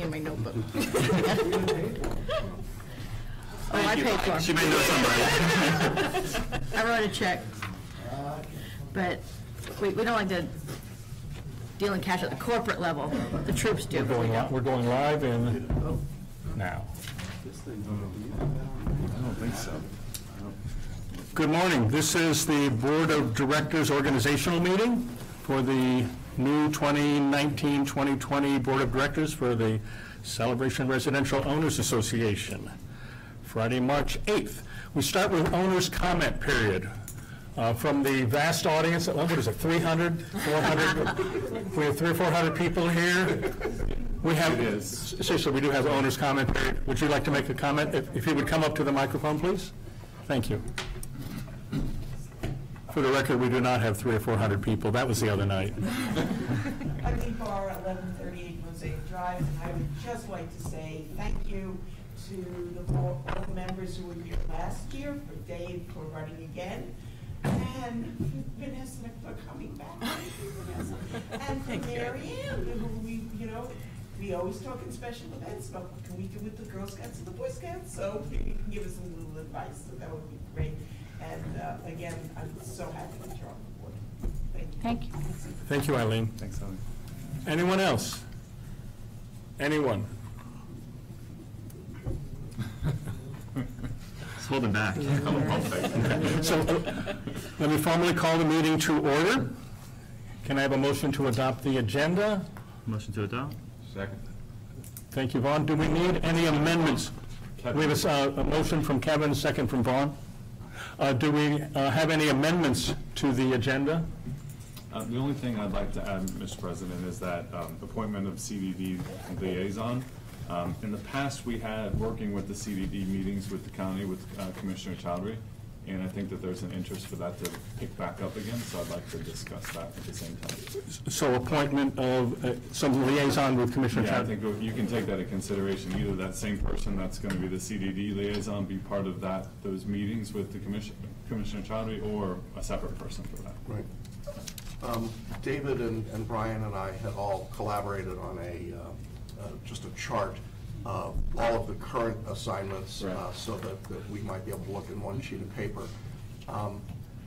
in my notebook. Oh, I paid for them. She may know somebody. I wrote a check. But we don't like to deal in cash at the corporate level. The troops do. We're going live in now. I don't think so. Good morning. This is the Board of Directors organizational meeting for the new 2019-2020 Board of Directors for the Celebration Residential Owners Association. Friday, March 8th. We start with owner's comment period. From the vast audience, what is it, 300, 400? We have 300 or 400 people here. We have, seriously, we do have owner's comment period. Would you like to make a comment? If you would come up to the microphone, please. Thank you. For the record, we do not have 300 or 400 people. That was the other night. I'm Lee Barr, 1138 Mosaic Drive, and I would just like to say thank you to all the members who were here last year, for Dave for running again, and Vanessa for coming back, and for Mary Ann, who we always talk in special events about what can we do with the Girl Scouts and the Boy Scouts, so maybe you can give us a little advice, so that would be great. And again, I'm so happy that you're on the board. Thank you. Thank you. Thank you, Eileen. Thanks, Eileen. Anyone else? Anyone? It's holding back. So let me formally call the meeting to order. Can I have a motion to adopt the agenda? Motion to adopt. Second. Thank you, Vaughn. Do we need any amendments? We have a motion from Kevin, a second from Vaughn. Do we have any amendments to the agenda? The only thing I'd like to add, Mr. President, is that appointment of CDD liaison. In the past, we had working with the CDD meetings with the county, with Commissioner Chowdhury, and I think that there's an interest for that to pick back up again, so I'd like to discuss that at the same time. So appointment of some liaison with Commissioner Chowdhury? Yeah, I think you can take that into consideration. Either that same person that's going to be the CDD liaison be part of those meetings with the Commissioner Chowdhury, or a separate person for that. Right. David and Brian and I had all collaborated on just a chart of all of the current assignments, right, so that we might be able to look in one sheet of paper.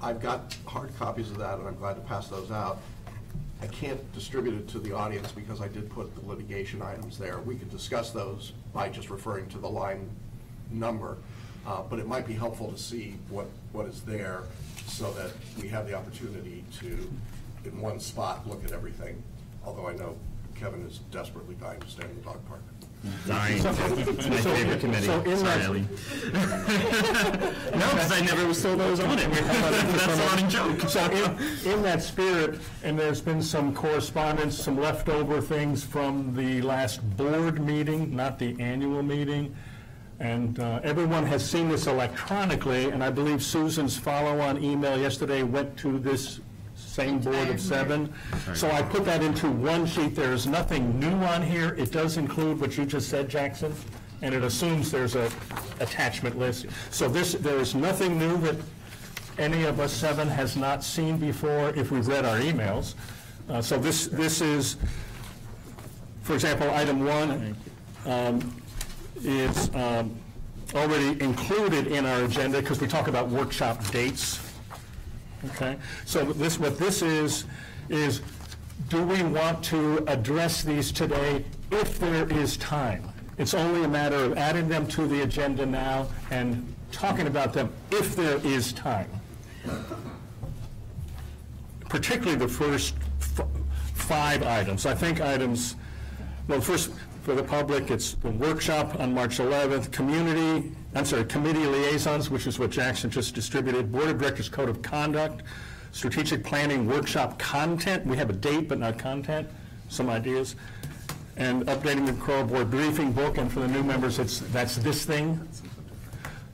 I've got hard copies of that, and I'm glad to pass those out. I can't distribute it to the audience because I did put the litigation items there. We could discuss those by just referring to the line number, but it might be helpful to see what is there so that we have the opportunity to, in one spot, look at everything, although I know Kevin is desperately dying to stay in the dog park. Dying. It's my favorite committee. Sorry, Ellie. No, because I never was told I was on it. That's a running joke. So in that spirit, and there's been some correspondence, some leftover things from the last board meeting, not the annual meeting, and everyone has seen this electronically, and I believe Susan's follow-on email yesterday went to this same board of 7. So I put that into one sheet. There is nothing new on here. It does include what you just said, Jackson, and it assumes there's a attachment list. So there is nothing new that any of us 7 has not seen before if we've read our emails. So this is, for example, item 1 is already included in our agenda because we talk about workshop dates. Okay, so what this is do we want to address these today if there is time? It's only a matter of adding them to the agenda now and talking about them if there is time. Particularly the first 5 items. I think items, well, first for the public, it's the workshop on March 11th, committee liaisons, which is what Jackson just distributed, Board of Directors Code of Conduct, strategic planning workshop content. We have a date, but not content, some ideas. And updating the CROA board briefing book, and for the new members, that's this thing.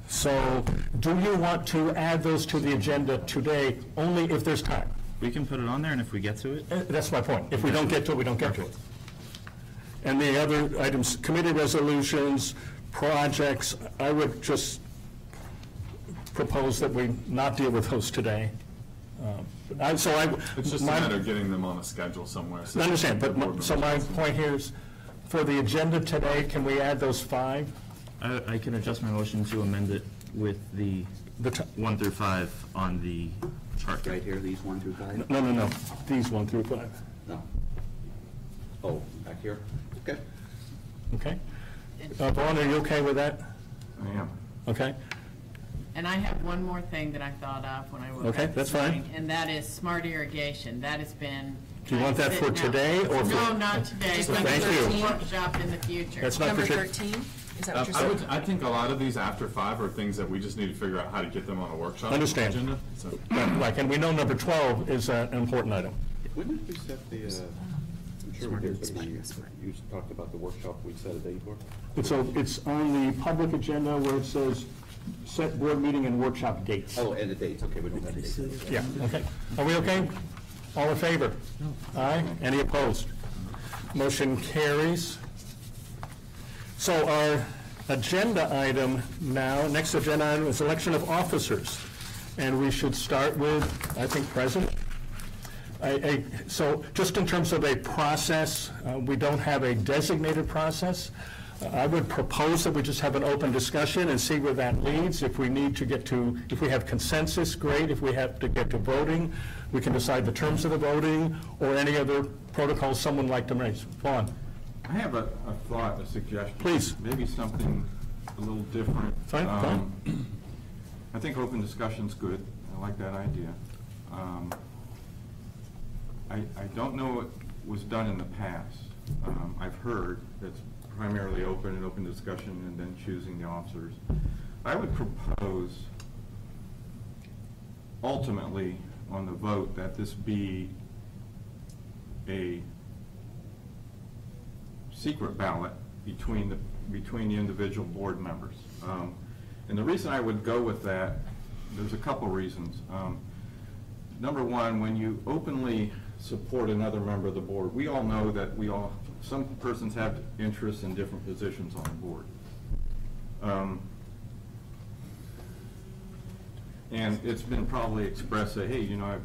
So do you want to add those to the agenda today, only if there's time? We can put it on there, and if we get to it? That's my point. If we don't get to it, we don't get to it. And the other items, committee resolutions, projects, I would just propose that we not deal with those today. It's just a matter of getting them on a schedule somewhere. So I understand, but so my point here is for the agenda today, can we add those 5? I can adjust my motion to amend it with the 1 through 5 on the chart. Right here, these 1 through 5? No. These 1 through 5. No. Oh, back here? Okay. Okay? Vaughn, are you okay with that? I am. Okay? And I have one more thing that I thought of when I woke up. Okay, that's this fine. morning, and that is smart irrigation. That has been. Do you want that for sitting out. today or for? No, not today, but Thank for you. a workshop in the future. That's not Number for 13? Is that what you're saying? I think a lot of these after 5 are things that we just need to figure out how to get them on a workshop Understand. agenda. So, Like, and we know number 12 is an important item. When did we set the, I'm sure we did, but you talked about the workshop we set a date for? It's on the public agenda where it says set board meeting and workshop dates. Oh, and the dates, okay, we don't have the dates. Yeah, okay. Are we okay? All in favor? Aye. Any opposed? Motion carries. So our agenda item now, next agenda item is election of officers. And we should start with, I think, President. So just in terms of a process, we don't have a designated process. I would propose that we just have an open discussion and see where that leads. If we need to get to, if we have consensus, great. If we have to get to voting, we can decide the terms of the voting or any other protocols someone would like to raise. Vaughn. I have a thought, a suggestion. Please. Maybe something a little different. Fine. I think open discussion's good. I like that idea. I don't know what was done in the past. I've heard it's primarily open discussion and then choosing the officers. I would propose ultimately on the vote that this be a secret ballot between the individual board members. And the reason I would go with that, there's a couple reasons. Number one, when you openly support another member of the board, we all know that some persons have interests in different positions on the board. And it's been probably expressed, say, hey, you know,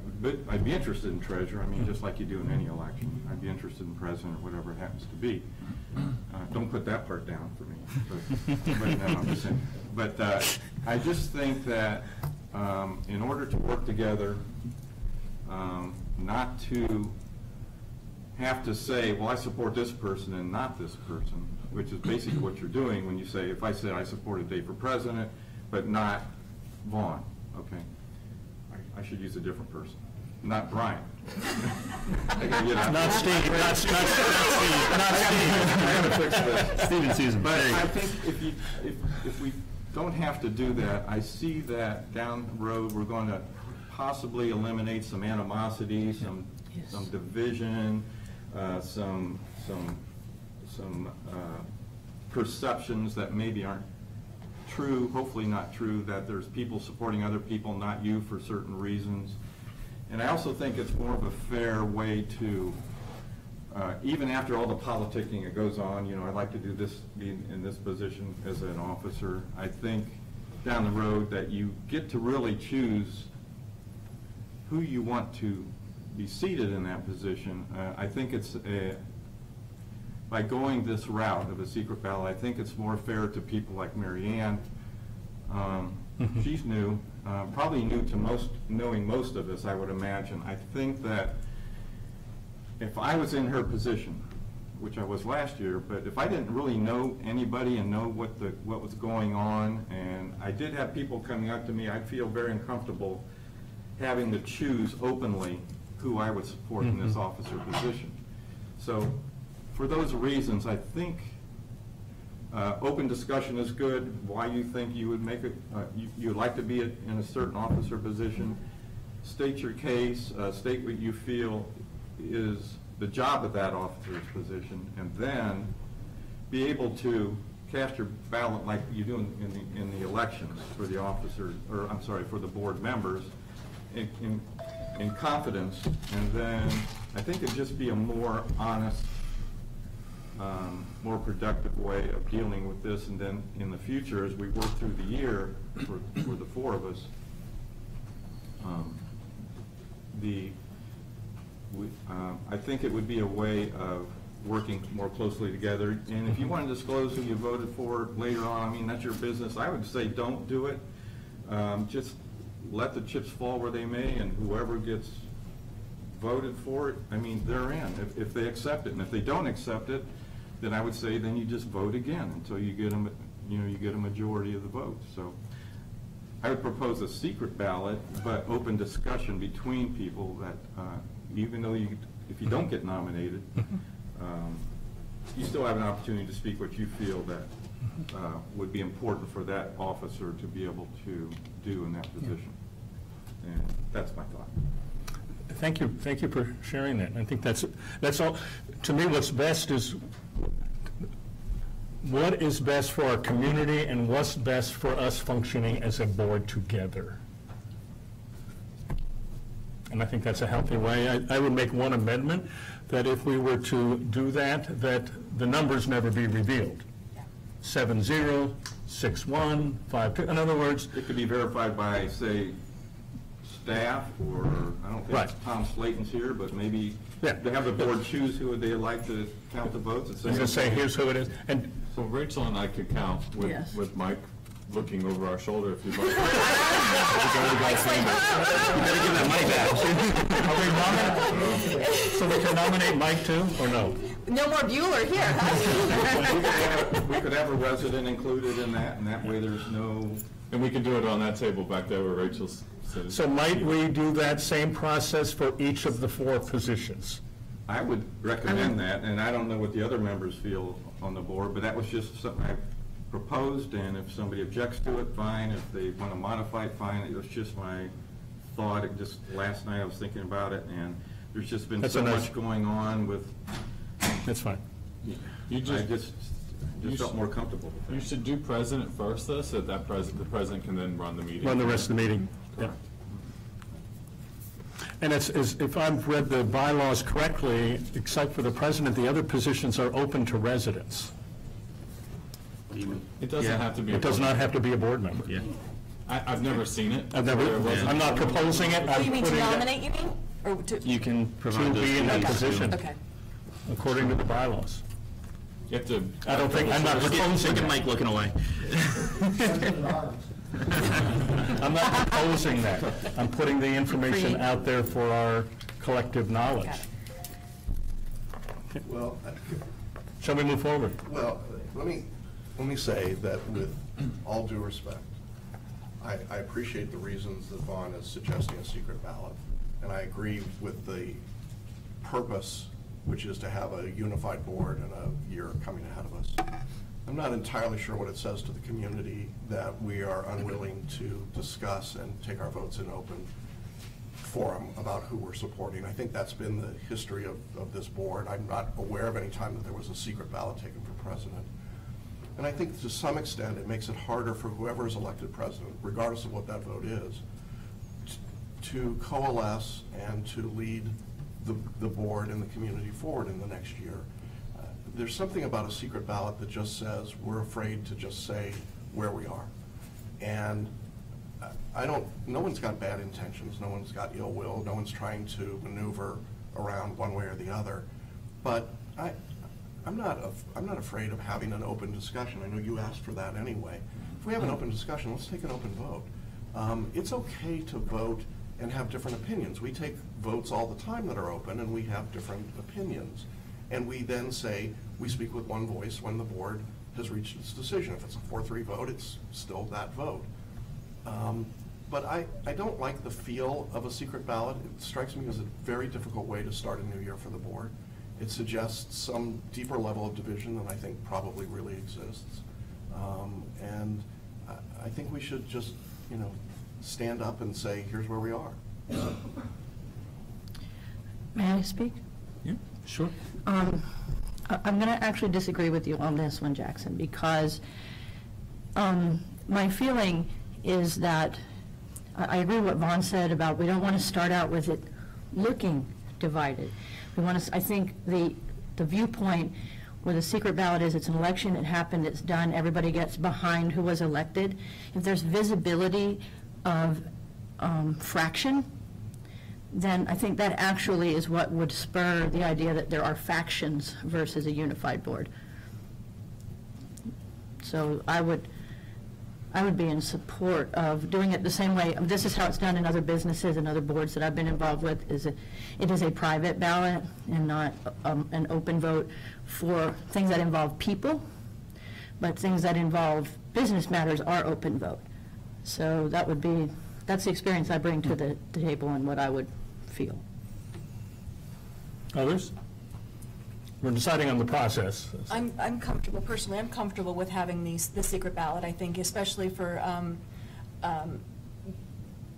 I'd be interested in treasurer. I mean, just like you do in any election. I'd be interested in president or whatever it happens to be. Don't put that part down for me. But, no, I'm just saying. But I just think that in order to work together, not to have to say, well, I support this person and not this person, which is basically what you're doing when you say, if I said I supported Dave for president, but not Vaughn, okay, I should use a different person, not Brian. You know. Not Steve, not Steve. I'm gonna fix this. Steve and Susan. But I think if we don't have to do that, I see that down the road, we're going to possibly eliminate some animosity, some division, some perceptions that maybe aren't true, hopefully not true, that there's people supporting other people, not you, for certain reasons. And I also think it's more of a fair way to, even after all the politicking that goes on, you know, I'd like to do this, be in this position as an officer. I think down the road that you get to really choose who you want to be seated in that position. I think it's by going this route of a secret ballot, I think it's more fair to people like Mary Ann. She's new, probably new to knowing most of us, I would imagine. I think that if I was in her position, which I was last year, but if I didn't really know anybody and know what was going on, and I did have people coming up to me, I'd feel very uncomfortable having to choose openly who I would support in this officer position. So for those reasons, I think open discussion is good. Why you think you would make it, you'd like to be in a certain officer position. State your case, state what you feel is the job of that officer's position, and then be able to cast your ballot like you do in the elections for the officers, or I'm sorry, for the board members, in confidence, and then I think it'd just be a more honest, more productive way of dealing with this, and then in the future, as we work through the year, for the four of us, I think it would be a way of working more closely together. And if you want to disclose who you voted for later on, I mean, that's your business. I would say don't do it. Just let the chips fall where they may, and whoever gets voted for it, I mean, they're in, if they accept it. And if they don't accept it, then I would say then you just vote again until you get you get a majority of the votes. So I would propose a secret ballot, but open discussion between people that, even though if you don't get nominated, you still have an opportunity to speak what you feel that would be important for that officer to be able to do in that position. And that's my thought. Thank you for sharing that. I think that's all. To me, what's best is what is best for our community and what's best for us functioning as a board together. And I think that's a healthy way. I would make one amendment, that if we were to do that the numbers never be revealed. 7-0, 6-1, 5-2. In other words, it could be verified by, say, staff, or I don't think Tom Slayton's here, but maybe they have the board choose who would they like to count the votes. And just say, here's who it is. And so Rachel and I could count with Mike looking over our shoulder if you'd like. So we can nominate Mike too, or no? No more Bueller here, huh? We could have a resident included in that, and that way there's no... And we could do it on that table back there where Rachel's sitting. So might we do that same process for each of the 4 positions? I would recommend that, and I don't know what the other members feel on the board, but that was just something I proposed, and if somebody objects to it, fine. If they want to modify it, fine. It was just my thought. Last night I was thinking about it, and there's just been so much going on with... That's fine. You just felt more comfortable with that. You should do president first, though, so that the president can then run the meeting. Run the rest of the meeting. Yeah. And if I've read the bylaws correctly, except for the president, the other positions are open to residents. It doesn't have to be. It does not have to be a board member. Yeah. I've never seen it. I'm not proposing it. You mean to nominate, you mean? Or to? You can provide To be in that those position. Okay. According to the bylaws. You have to. I'm not proposing Look it. at Mike looking away. I'm not proposing that. I'm putting the information out there for our collective knowledge. Well, Shall we move forward? well, let me say that with all due respect, I appreciate the reasons that Vaughn is suggesting a secret ballot, and I agree with the purpose, which is to have a unified board in a year coming ahead of us. I'm not entirely sure what it says to the community that we are unwilling to discuss and take our votes in open forum about who we're supporting. I think that's been the history of this board. I'm not aware of any time that there was a secret ballot taken for president. And I think to some extent it makes it harder for whoever is elected president, regardless of what that vote is, to coalesce and to lead the board and the community forward in the next year. There's something about a secret ballot that just says we're afraid to just say where we are. And no one's got bad intentions, no one's got ill will, no one's trying to maneuver around one way or the other. But I'm not afraid of having an open discussion. I know you asked for that anyway. If we have an open discussion, let's take an open vote. It's okay to vote and have different opinions. We take votes all the time that are open, and we have different opinions. And we then say, we speak with one voice when the board has reached its decision. If it's a 4-3 vote, it's still that vote. But I don't like the feel of a secret ballot. It strikes me as a very difficult way to start a new year for the board. It suggests some deeper level of division than I think probably really exists. And I think we should just, stand up and say, here's where we are. May I speak? Yeah, sure. I'm going to actually disagree with you on this one, Jackson, because my feeling is that I agree with what Vaughn said about we don't want to start out with it looking divided. We want to. I think the viewpoint where the secret ballot is, it's an election, it happened, it's done, everybody gets behind who was elected. If there's visibility of fraction, then I think that actually is what would spur the idea that there are factions versus a unified board. So I would be in support of doing it the same way. This is how it's done in other businesses and other boards that I've been involved with. It is a private ballot and not an open vote for things that involve people, but things that involve business matters are open vote. So that's the experience I bring to the table and what I would feel. Others? We're deciding on the process. I'm comfortable, personally, I'm comfortable with having the secret ballot, I think, especially for,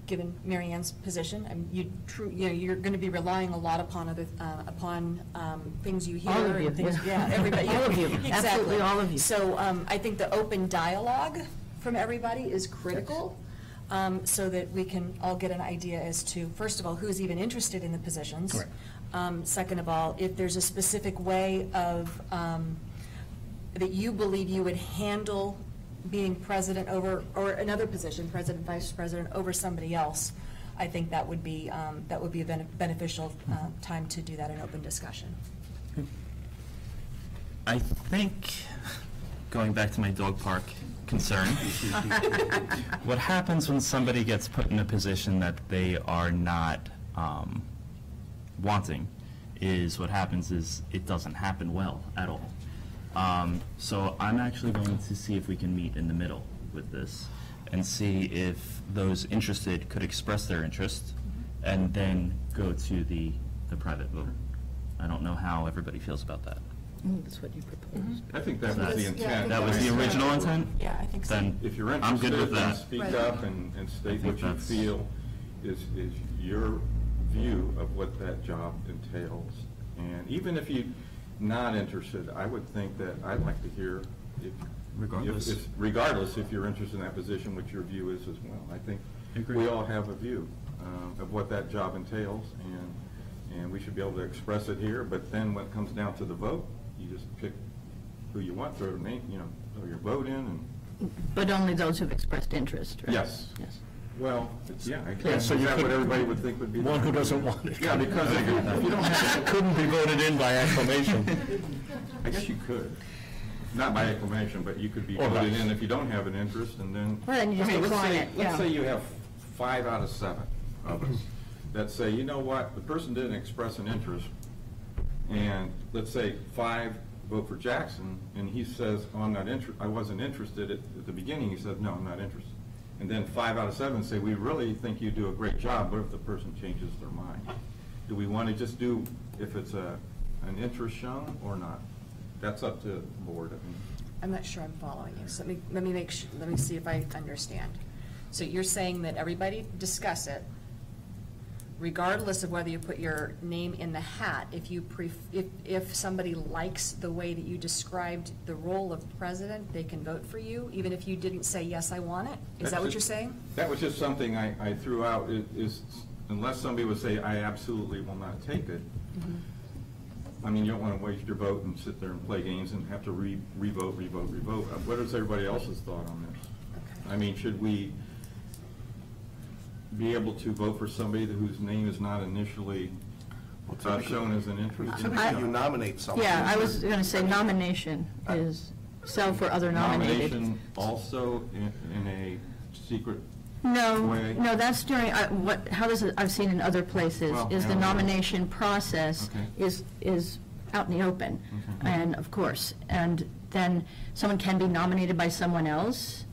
given Mary Ann's position. You're going to be relying a lot upon things you hear. All of you, and things, yeah. yeah, everybody. All of you, Exactly. absolutely all of you. So I think the open dialogue from everybody is critical, so that we can all get an idea as to, first of all, who's even interested in the positions. Correct. Second of all, if there's a specific way of, that you believe you would handle being president over, or another position, president, vice president, over somebody else, I think that would be a beneficial time to do that in open discussion. I think, going back to my dog park concern, what happens when somebody gets put in a position that they are not wanting is what happens is it doesn't happen well at all. So I'm actually going to see if we can meet in the middle with this and see if those interested could express their interest and then go to the private vote. I don't know how everybody feels about that. That's what you proposed. I think that was the intent. That was the original intent? Yeah, I think so. Then If you're I'm good interested, with then that. speak Right. up and state think what you that's- feel is your view of what that job entails. And even if you're not interested, I would think that I'd like to hear regardless if you're interested in that position, what your view is as well. I think Agree. we all have a view of what that job entails, and we should be able to express it here. But then when it comes down to the vote, you just pick who you want, throw your name, throw your vote in, and But only those who've expressed interest, right? Yes. Yes. well, yeah, I Yeah, guess so you is that what could- everybody would think would be the One who right doesn't way? want it. Yeah, because if you don't have, Couldn't be voted in by acclamation. I guess you could, not by acclamation, but you could be Or voted by- in if you don't have an interest, and then. Well, then you just I mean, let's decline say- it, yeah. Let's say you have 5 out of 7 of us that say, you know what, the person didn't express an interest, and let's say 5 vote for Jackson, and he says, oh, I wasn't interested at the beginning, he says, no, I'm not interested. And then 5 out of 7 say, we really think you do a great job, what if the person changes their mind? Do we want to just do, if it's an interest shown or not? That's up to the board. I'm not sure I'm following you, so let me see if I understand. So you're saying that everybody discuss it, regardless of whether you put your name in the hat, if somebody likes the way that you described the role of president, they can vote for you, even if you didn't say, yes, I want it? Is that what you're saying? That was just something I threw out, is unless somebody would say, I absolutely will not take it. I mean, you don't want to waste your vote and sit there and play games and have to re-vote. What is everybody else's thought on this? Okay. I mean, should we be able to vote for somebody whose name is not initially shown as an interest? Typically, you nominate someone. Yeah, I was going to say nomination is sell for other nominated. Nomination also in a secret No, way? no, that's during, how this is, I've seen in other places, Well, is the yeah. nomination process Okay. is out in the open. Okay. And of course, and then someone can be nominated by someone else,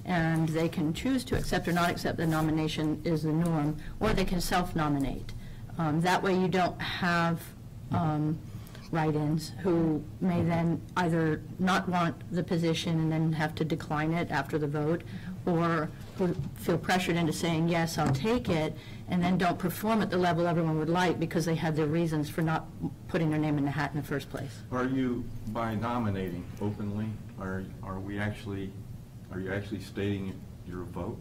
and they can choose to accept or not accept the nomination is the norm, or they can self-nominate. That way you don't have write-ins who may then either not want the position and then have to decline it after the vote, or who feel pressured into saying, yes, I'll take it, and then don't perform at the level everyone would like because they had their reasons for not putting their name in the hat in the first place. Are you, by nominating openly, are you actually stating your vote?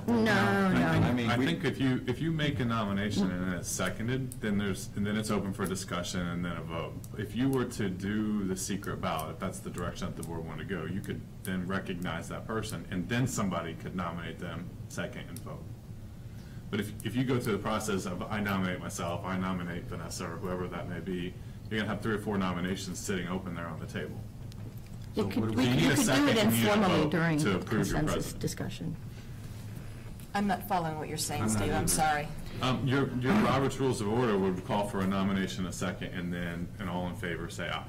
No, no. I mean, I think if you make a nomination and then it's seconded, then it's open for discussion and then a vote. If you were to do the secret ballot, if that's the direction that the board wanted to go, you could then recognize that person and then somebody could nominate them second and vote. But if you go through the process of I nominate myself, I nominate Vanessa, or whoever that may be, you're gonna have 3 or 4 nominations sitting open there on the table. You So could what do we- we need you a could do second it and you need a informally vote during to approve your consensus president. discussion. I'm not following what you're saying, I'm not Steve, I'm either. sorry. Your Robert's Rules of Order would call for a nomination, a second, and then an all in favor say aye.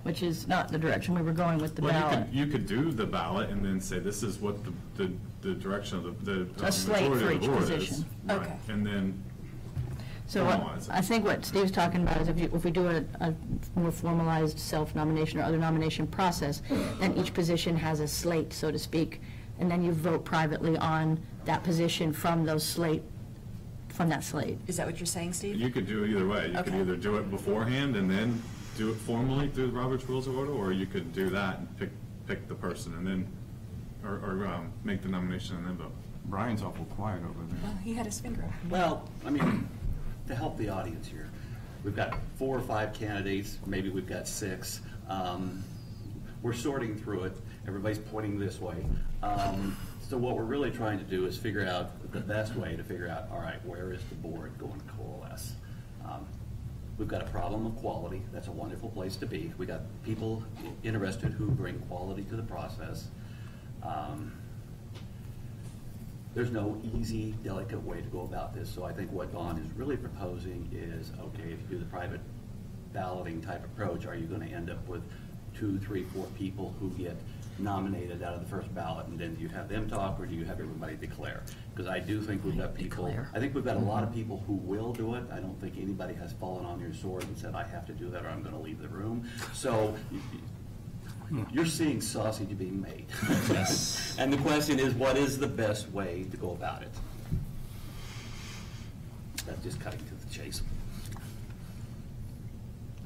Which is not the direction we were going with the Well, ballot. you could do the ballot and then say, this is what the direction of the A slate for majority of the each board is. position. Right. Okay. And then, So what- formalize it. I think what Steve's talking about is if we do a more formalized self-nomination or other nomination process, then each position has a slate, so to speak, and then you vote privately on that position from that slate. Is that what you're saying, Steve? you could do it either way. You could Okay. either do it beforehand and then do it formally through the Robert's Rules of Order, or you could do that and pick the person and then, or make the nomination and then vote. Brian's awful quiet over there. Well, he had his finger up. Well, I mean, to help the audience here, we've got 4 or 5 candidates, maybe we've got 6. We're sorting through it, everybody's pointing this way. So what we're really trying to do is figure out the best way to figure out, all right, where is the board going to coalesce? We've got a problem of quality, that's a wonderful place to be. We got people interested who bring quality to the process. There's no easy, delicate way to go about this, so I think what Dawn is really proposing is, okay, if you do the private balloting type approach, are you gonna end up with 2, 3, 4 people who get nominated out of the first ballot, and then do you have them talk, or do you have everybody declare? Because I do think we've got people, Declare. I think we've got a lot of people who will do it. I don't think anybody has fallen on your sword and said, I have to do that or I'm gonna leave the room. So, you're seeing sausage being made. Yes. And the question is, what is the best way to go about it? That's just cutting to the chase.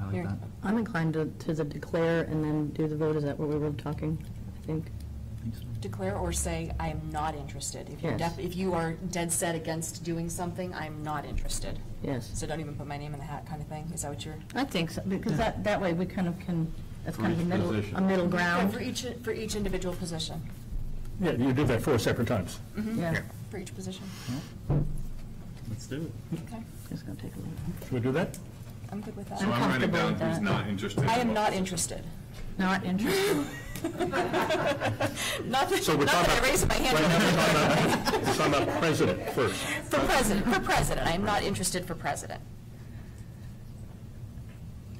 I like Here. that. I'm inclined to the declare and then do the vote. Is that what we were talking, I think? Declare or say, I am not interested. If you're Yes. if you are dead set against doing something, I'm not interested. Yes. So don't even put my name in the hat kind of thing, is that what you're? I think so, because that way we kind of can, that's For kind of each a middle position. ground. For each individual position. Yeah, you did that 4 separate times. Yeah, For each position. Let's do it. Okay, it's going to take a little. Should we do that? I'm good with that. So I'm writing comfortable down with who's that. not interested. I in am what not position. interested. Not interested. Not that, So we're not talking that I about- raised my hand. Right now, we're talking about president first. For president, I am not interested for president.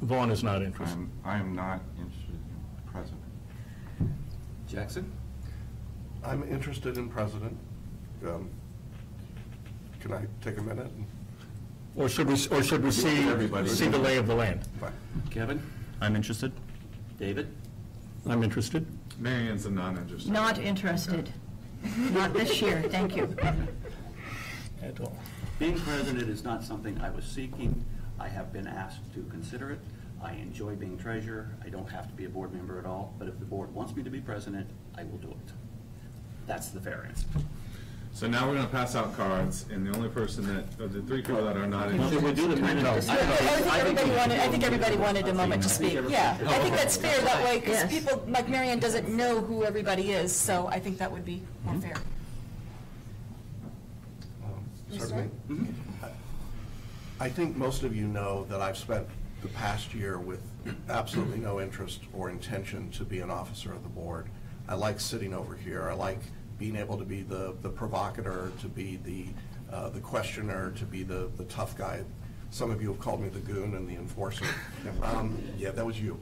Vaughn is not interested. I am not interested in president. Jackson? I'm interested in president. Can I take a minute? Or should we see the lay of the land? Fine. Kevin? I'm interested. David? I'm interested. Mary Ann's a non-interested. Not interested. Not this year, thank you. At all. Being president is not something I was seeking. I have been asked to consider it. I enjoy being treasurer. I don't have to be a board member at all, but if the board wants me to be president, I will do it. That's the fair answer. So now we're gonna pass out cards, and the only person that, of the 3 people that are not interested. Should we do the minutes? I think everybody wanted a moment to speak. Yeah, I think that's fair that way, because Yes. people, like Mary Ann doesn't know who everybody is, so I think that would be more fair. Certainly. I think most of you know that I've spent the past year with absolutely no interest or intention to be an officer of the board. I like sitting over here. I like being able to be the provocateur, to be the questioner, to be the tough guy. Some of you have called me the goon and the enforcer. Yeah, that was you.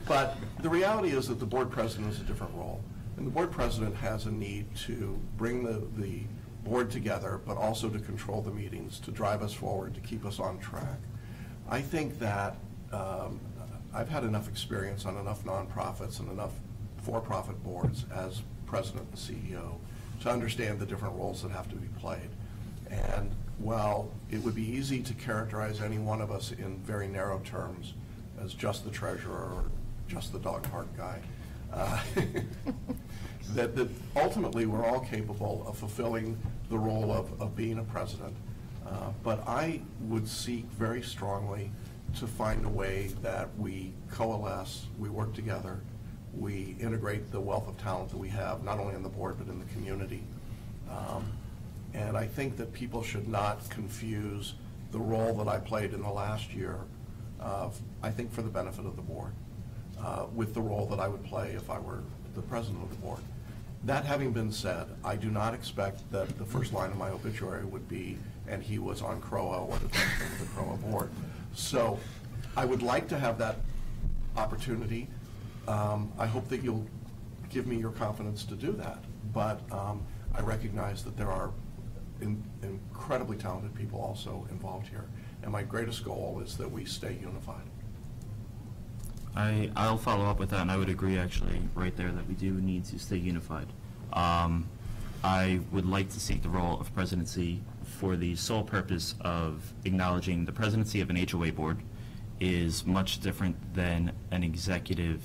But the reality is that the board president is a different role. And the board president has a need to bring the board together, but also to control the meetings, to drive us forward, to keep us on track. I think that I've had enough experience on enough nonprofits and enough for-profit boards as president and CEO to understand the different roles that have to be played. And while it would be easy to characterize any one of us in very narrow terms as just the treasurer or just the dog park guy, that ultimately we're all capable of fulfilling the role of being a president. But I would seek very strongly to find a way that we coalesce, we work together, we integrate the wealth of talent that we have, not only on the board, but in the community. And I think that people should not confuse the role that I played in the last year, I think for the benefit of the board, with the role that I would play if I were the president of the board. That having been said, I do not expect that the first line of my obituary would be, and he was on CROA or the president of the CROA board. So I would like to have that opportunity. I hope that you'll give me your confidence to do that. But I recognize that there are incredibly talented people also involved here. And my greatest goal is that we stay unified. I'll follow up with that, and I would agree actually right there that we do need to stay unified. I would like to seek the role of presidency for the sole purpose of acknowledging the presidency of an HOA board is much different than an executive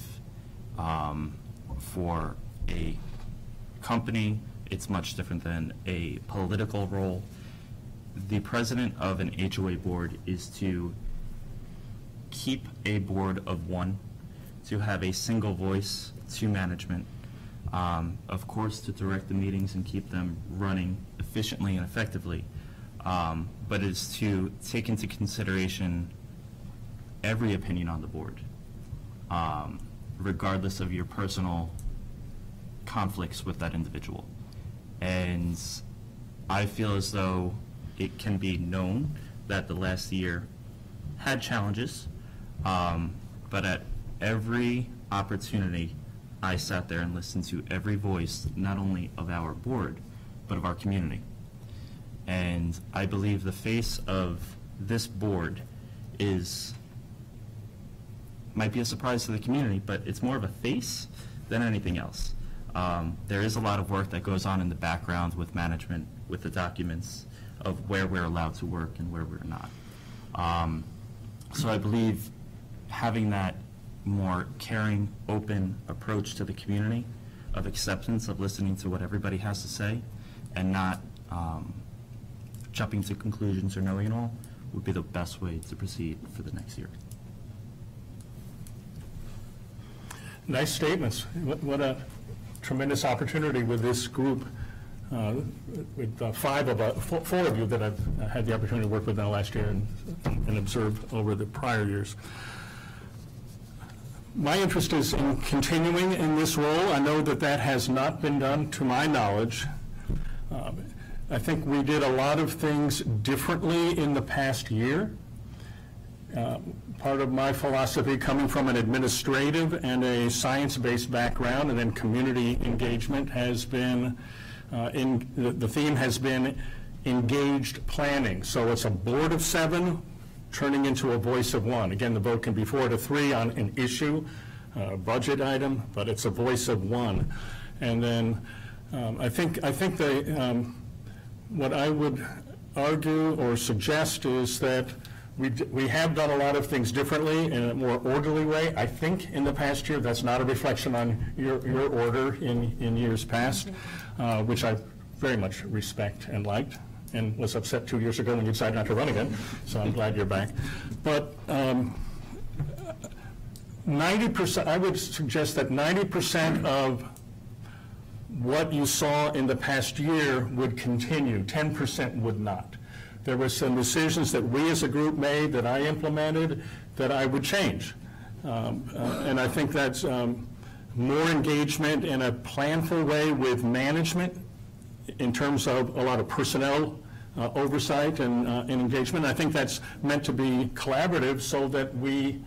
for a company. It's much different than a political role. The president of an HOA board is to keep a board of one, to have a single voice to management, of course to direct the meetings and keep them running efficiently and effectively, but is to take into consideration every opinion on the board, regardless of your personal conflicts with that individual. And I feel as though it can be known that the last year had challenges, but at every opportunity, I sat there and listened to every voice, not only of our board, but of our community. And I believe the face of this board might be a surprise to the community, but it's more of a face than anything else. There is a lot of work that goes on in the background with management, with the documents of where we're allowed to work and where we're not. So I believe having that more caring, open approach to the community of acceptance, of listening to what everybody has to say, and not jumping to conclusions or knowing it all, would be the best way to proceed for the next year. Nice statements. What a tremendous opportunity with this group, with four of you that I've had the opportunity to work with in the last year and observe over the prior years. My interest is in continuing in this role. I know that that has not been done to my knowledge. I think we did a lot of things differently in the past year. Part of my philosophy, coming from an administrative and a science-based background and then community engagement, has been, the theme has been engaged planning. So it's a board of 7 turning into a voice of 1. Again, the vote can be 4-3 on an issue, budget item, but it's a voice of 1. And then I think what I would argue or suggest is that we have done a lot of things differently in a more orderly way. I think in the past year, that's not a reflection on your order in years past, which I very much respect and liked, and was upset 2 years ago when you decided not to run again, so I'm glad you're back. But 90%, I would suggest that 90% of what you saw in the past year would continue, 10% would not. There were some decisions that we as a group made that I implemented that I would change. And I think that's more engagement in a planful way with management in terms of a lot of personnel oversight and engagement. I think that's meant to be collaborative so that we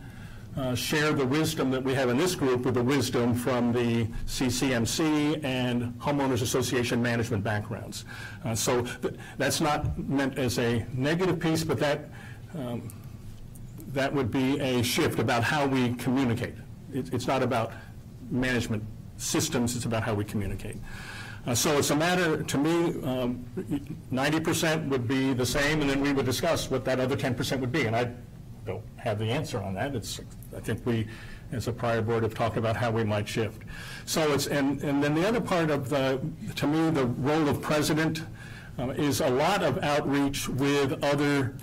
share the wisdom that we have in this group with the wisdom from the CCMC and Homeowners Association management backgrounds. So that's not meant as a negative piece, but that would be a shift about how we communicate. It's not about management systems, it's about how we communicate. So it's a matter, to me, 90% would be the same, and then we would discuss what that other 10% would be. And I don't have the answer on that. I think we, as a prior board, have talked about how we might shift. So it's, and then the other part of to me, the role of president is a lot of outreach with other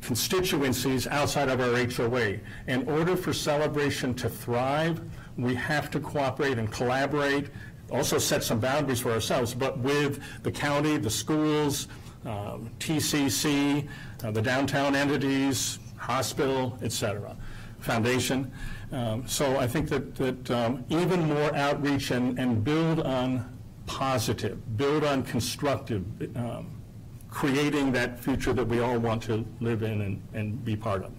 constituencies outside of our HOA. In order for Celebration to thrive, we have to cooperate and collaborate, also set some boundaries for ourselves, but with the county, the schools, TCC, the downtown entities, hospital, et cetera, foundation. So I think that even more outreach and build on positive, build on constructive, creating that future that we all want to live in and be part of.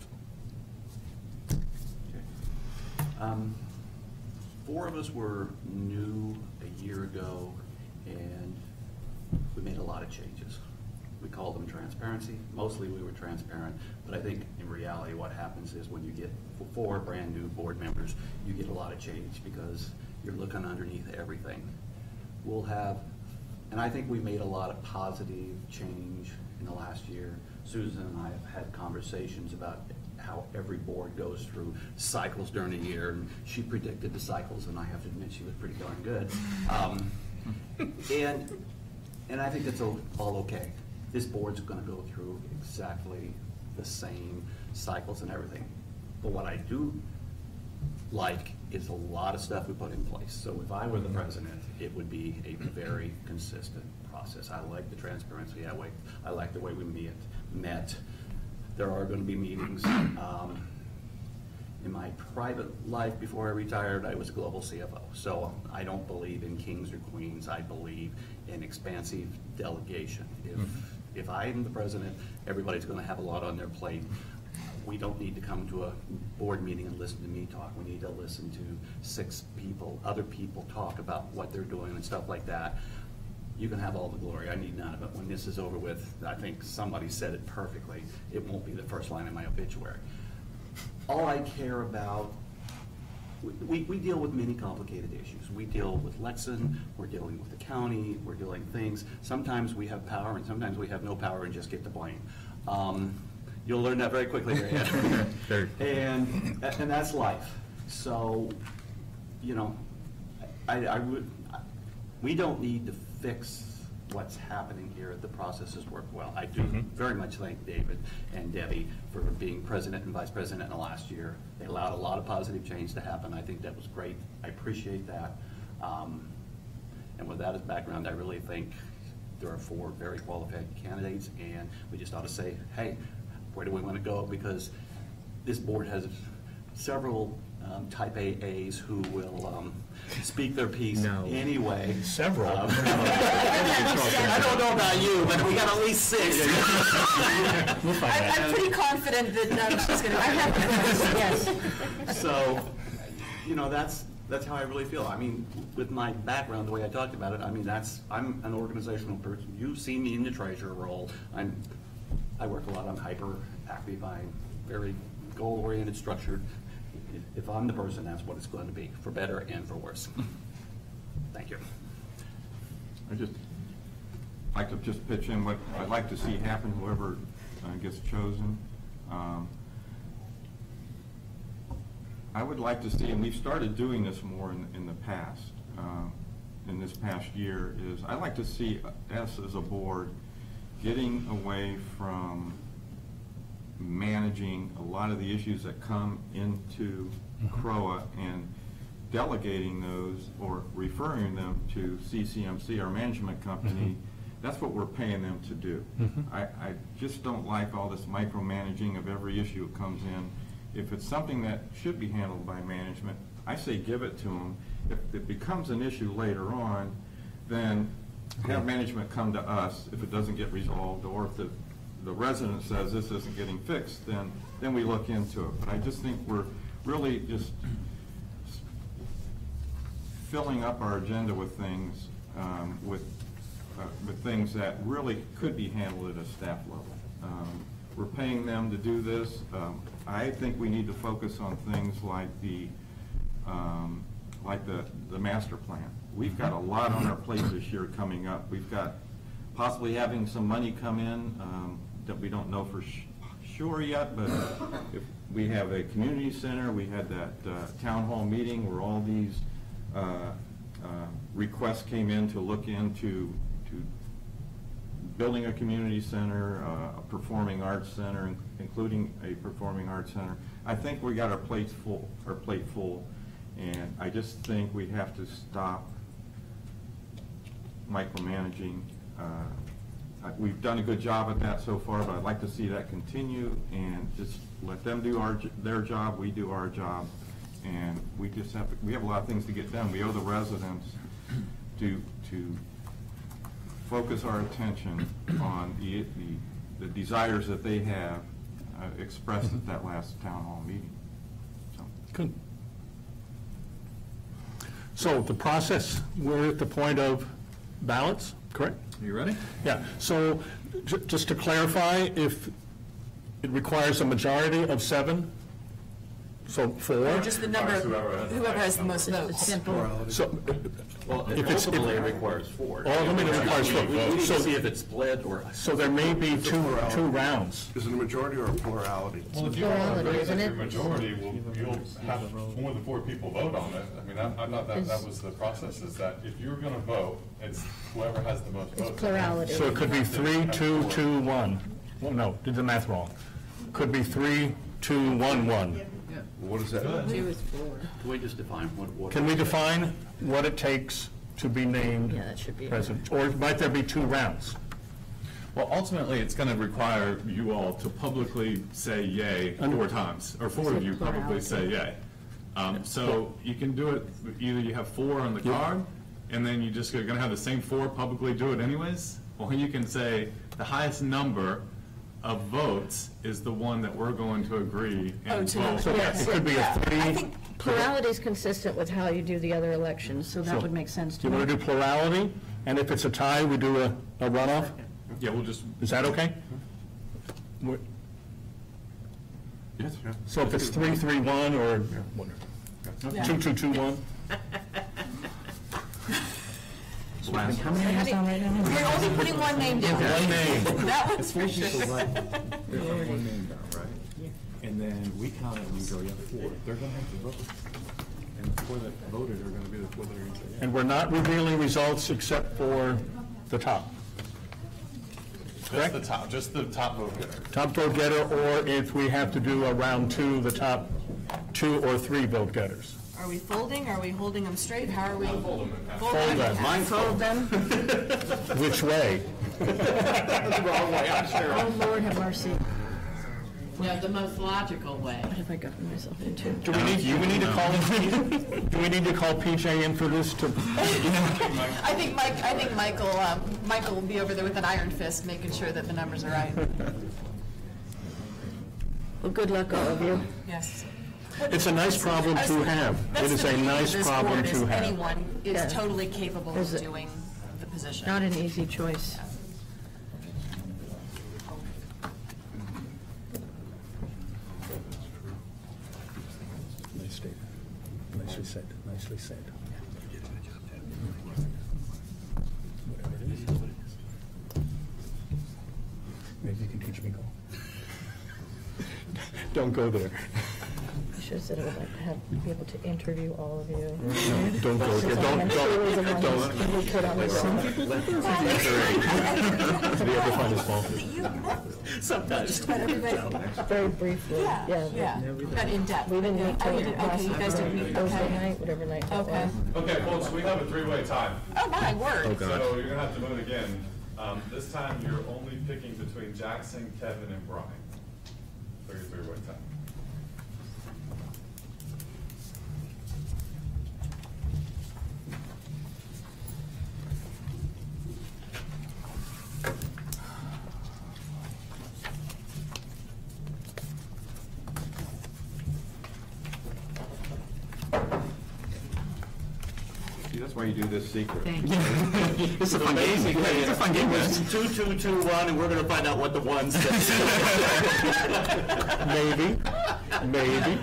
Four of us were new a year ago, and we made a lot of changes. We called them transparency. Mostly we were transparent, but I think in reality what happens is when you get four brand new board members, you get a lot of change because you're looking underneath everything. We'll have, and I think we made a lot of positive change in the last year. Susan and I have had conversations about how every board goes through cycles during a year, and she predicted the cycles, and I have to admit she was pretty darn good. And I think that's all okay. This board's going to go through exactly the same cycles and everything. But what I do like is a lot of stuff we put in place. So if I were the president, it would be a very consistent process. I like the transparency. I like the way we met. There are going to be meetings. In my private life before I retired, I was a global CFO. So I don't believe in kings or queens. I believe in expansive delegation. If I am the president, everybody's going to have a lot on their plate. We don't need to come to a board meeting and listen to me talk. We need to listen to 6 people, other people talk about what they're doing and stuff like that. You can have all the glory. I need none of it. When this is over with, I think somebody said it perfectly. It won't be the first line in my obituary. All I care about, we deal with many complicated issues. We deal with Lexington, we're dealing with the county, we're dealing things. Sometimes we have power and sometimes we have no power and just get the blame. You'll learn that very quickly, and that's life. So, you know, we don't need to fix what's happening here. The processes work well. I do very much thank David and Debbie for being president and vice president in the last year. They allowed a lot of positive change to happen. I think that was great. I appreciate that. And with that as background, I really think there are 4 very qualified candidates, and we just ought to say, hey, where do we want to go? Because this board has several type AAs who will speak their piece anyway. Several. I don't know about you, but we got at least 6. I'm pretty confident that she's going to. I have yes. So, you know, that's how I really feel. I mean, with my background, the way I talked about it, I mean, I'm an organizational person. You've seen me in the treasurer role. I work a lot on hyperactive. I'm very goal-oriented, structured. If I'm the person, that's what it's going to be, for better and for worse. Thank you. I just like to pitch in what I'd like to see happen, whoever gets chosen. I would like to see, and we've started doing this more in the past, in this past year, is I'd like to see us as a board getting away from managing a lot of the issues that come into CROA and delegating those or referring them to CCMC, our management company. That's what we're paying them to do. I just don't like all this micromanaging of every issue that comes in. If it's something that should be handled by management, I say give it to them. If it becomes an issue later on, then have management come to us if it doesn't get resolved, or if the resident says this isn't getting fixed, then we look into it. But I just think we're really just filling up our agenda with things, with things that really could be handled at a staff level. We're paying them to do this. I think we need to focus on things like the master plan. We've got a lot on our plate this year coming up. We've got possibly having some money come in that we don't know for sure yet, but if we have a community center, we had that town hall meeting where all these requests came in to look into building a community center, a performing arts center, including a performing arts center. I think we got our plate full, and I just think we have to stop micromanaging. We've done a good job at that so far, but I'd like to see that continue and just let them do their job, we do our job, and we have a lot of things to get done. We owe the residents to focus our attention on the desires that they have expressed at that last town hall meeting. So. Good. So the process, we're at the point of ballots, correct? You ready? Yeah, so just to clarify, if it requires a majority of 7, so 4? Or just the number, whoever has the most It's votes. simple. So, Well, if it's, ultimately, it requires 4. Ultimately, it requires 4. We need to So- see if it's split or. so there may be two rounds. Is it a majority or a plurality? Well, if you Plurality, want to raise isn't it it? to majority, you'll have more than 4 people vote on it. I mean, I thought that was the process, is that if you're going to vote, it's whoever has the most votes. It's plurality. So it could be 3, 2, 2, 1. Well, no, did the math wrong. Could be 3, 2, 1, 1. What is that? 2 is 4. Can we just define what? Can we define what it takes to be named Yeah, that should be. president? Or might there be 2 rounds? Well, ultimately, it's going to require you all to publicly say yay 4 times, or 4 of you publicly say yay. So you can do it, either you have 4 on the card, and then you just are going to have the same 4 publicly do it anyways, or you can say the highest number of votes is the one that we're going to agree and vote. So Yes. it could be a 3. Plurality is consistent with how you do the other elections, so that would make sense Do to you me. want to do plurality? And if it's a tie, we do a runoff? Yeah, we'll just, Is that okay? Yes, yeah. So if it's 3, 3, 1, or whatever. 2, 2, 2, 1? How many are on right now? We're only putting one name down. One name. That one's for sure. one name down, right? And then we count it and we go, yeah, 4. They're going to have to vote. And the 4 that voted are going to be the 4 that are going to say yeah. And we're not revealing results except for the top. Correct? Just the top vote getter. Top vote getter, or if we have to do a round 2, the top 2 or 3 vote getters. Are we folding? Are we holding them straight? How are we? Fold them. Mine Fold them? Which way? Oh, Lord have mercy. Yeah, the most logical way. What have I gotten myself into? Do we need to call PJ in for this to? I think Michael will be over there with an iron fist, making sure that the numbers are right. Well, good luck, all of you. Yes. It's a nice problem to have. It is a nice problem to have. Anyone is Yeah. totally capable Is of it- doing the position. Not an easy choice. Nice statement. Nicely said, nicely said. Whatever it is. Maybe you can teach me golf. Don't go there. I should have said I would like to have, be able to interview all of you. Don't go there. Don't. We could on this one. Did he ever find his ball? Sometimes. Very briefly, yeah. Not in depth. We didn't meet till Okay, you guys didn't meet, Thursday okay. night, whatever night that Okay. was. Okay, folks, we have a 3-way tie. Oh, my word. So you're going to have to vote again. This time, you're only picking between Jackson, Kevin, and Brian for your 3-way tie. See, that's why you do this secret. Thank you. It's a fun game. It's a fun game. It's 2, 2, 2, 1, and we're going to find out what the 1 says. Maybe.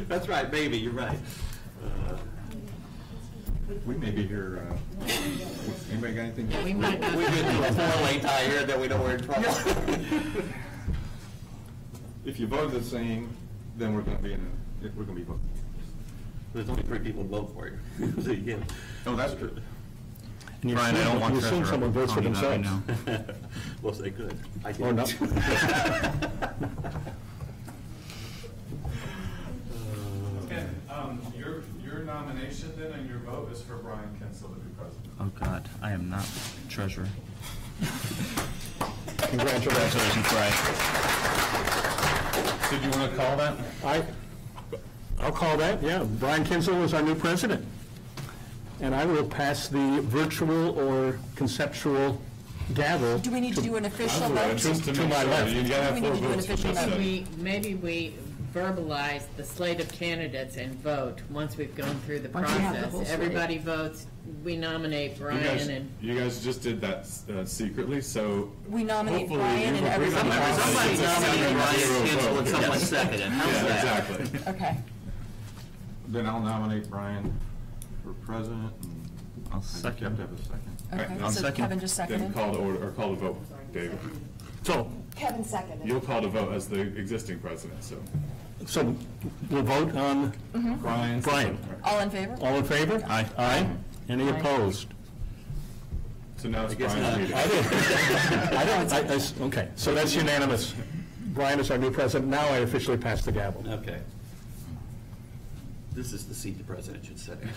That's right, maybe, you're right. We may be here, anybody got anything? We might not. We've been through a 4-way tie here, that we know we're in trouble. If you vote the same, then we're going to be voting. There's only 3 people to vote for you. So you get. Oh, that's true. And you Brian, I assume- don't want you assume treasurer. someone votes for I'll tell you that themselves. right now. Well, say good. I Or no. didn't. Okay, your nomination then and your vote is for Brian Kinsel to be president. Oh, God, I am not treasurer. Congratulations. Brian. So do you want to call that? I'll call that, yeah. Brian Kinsel is our new president. And I will pass the virtual or conceptual gavel. Do we need to do an official vote? To my left. You gotta have We need 4 to do an votes for official this. vote. Maybe we verbalize the slate of candidates and vote once we've gone through the Once you have the whole process. slate. Everybody votes, we nominate Brian and. You guys just did that secretly, so. We nominate hopefully Brian you've and agreed on everybody that. else. Somebody It's a nominated Brian 7-0 Kinsel vote. and someone seconded. How's Yeah, that? exactly. Okay. Then I'll nominate Brian for president, and I'll I think you have to have a second. Okay, I'll so second. Kevin just Then seconded. call to order, or call to vote, David. So, Kevin seconded. You'll call to vote as the existing president, so. so we'll vote on Brian. Brian. All in favor? All in favor? Aye. Aye. Any Aye. opposed? So now it's guess Brian's not. meeting. Okay, so that's unanimous. Brian is our new president. Now I officially pass the gavel. Okay. This is the seat the president should sit in.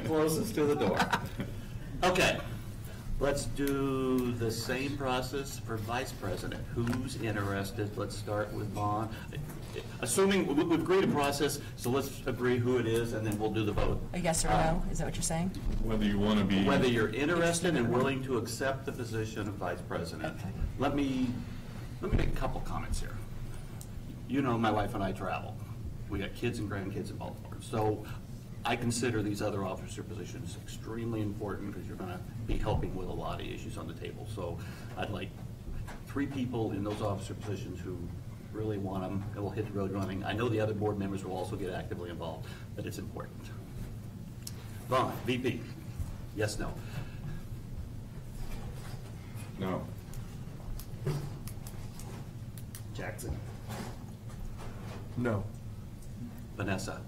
Closest to the door. Okay, let's do the same process for vice president. Who's interested? Let's start with Vaughn. Assuming, we've agreed a process, so let's agree who it is, and then we'll do the vote. A yes or no? Is that what you're saying? Whether you want to be. Whether you're interested and willing to accept the position of vice president. Okay. Let me make a couple comments here. You know, my wife and I travel. We got kids and grandkids in Baltimore. So I consider these other officer positions extremely important because you're going to be helping with a lot of issues on the table. So I'd like 3 people in those officer positions who really want them and will hit the road running. I know the other board members will also get actively involved, but it's important. Vaughn, VP, yes, no? No. Jackson? No. Vanessa?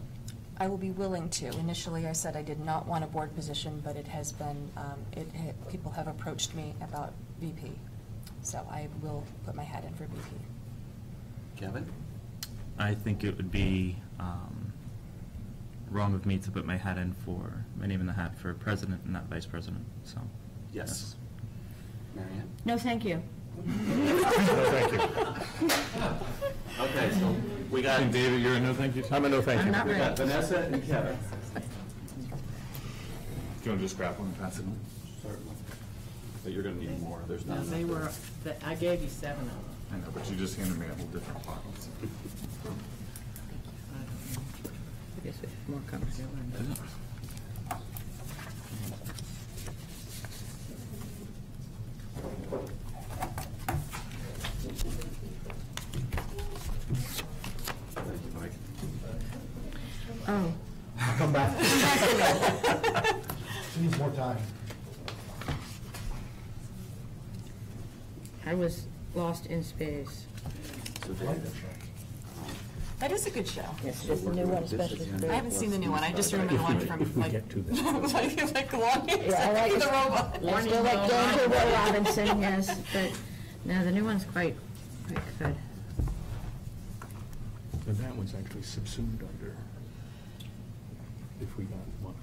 I will be willing to. Initially, I said I did not want a board position, but it has been, people have approached me about VP. So I will put my hat in for VP. Kevin? I think it would be wrong of me to put my name in the hat for president and not vice president, so. Yes. Marianne? No, thank you. Thank you. Okay, so we got, And David, you're a no thank you too? I'm a no thank you. I'm not we got ready. Vanessa and Kevin. Do you want to just grab one and pass it on? Certainly. But you're gonna need more, there's not No, enough. they were, I gave you 7 of them. I know, but you just handed me a whole different file. I guess we have more copies. Thank you, Mike. Oh, Come back. She needs more time. I was lost in space. So David. That is a good show. Yes, it is the new one, especially for I haven't seen the new one. I just remember the one from If we like, get to this. like the one, Yeah, I like the it. robot. I still like going to Will Robinson, yes, but, no, the new one's quite good. And that one's actually subsumed under, if we got one.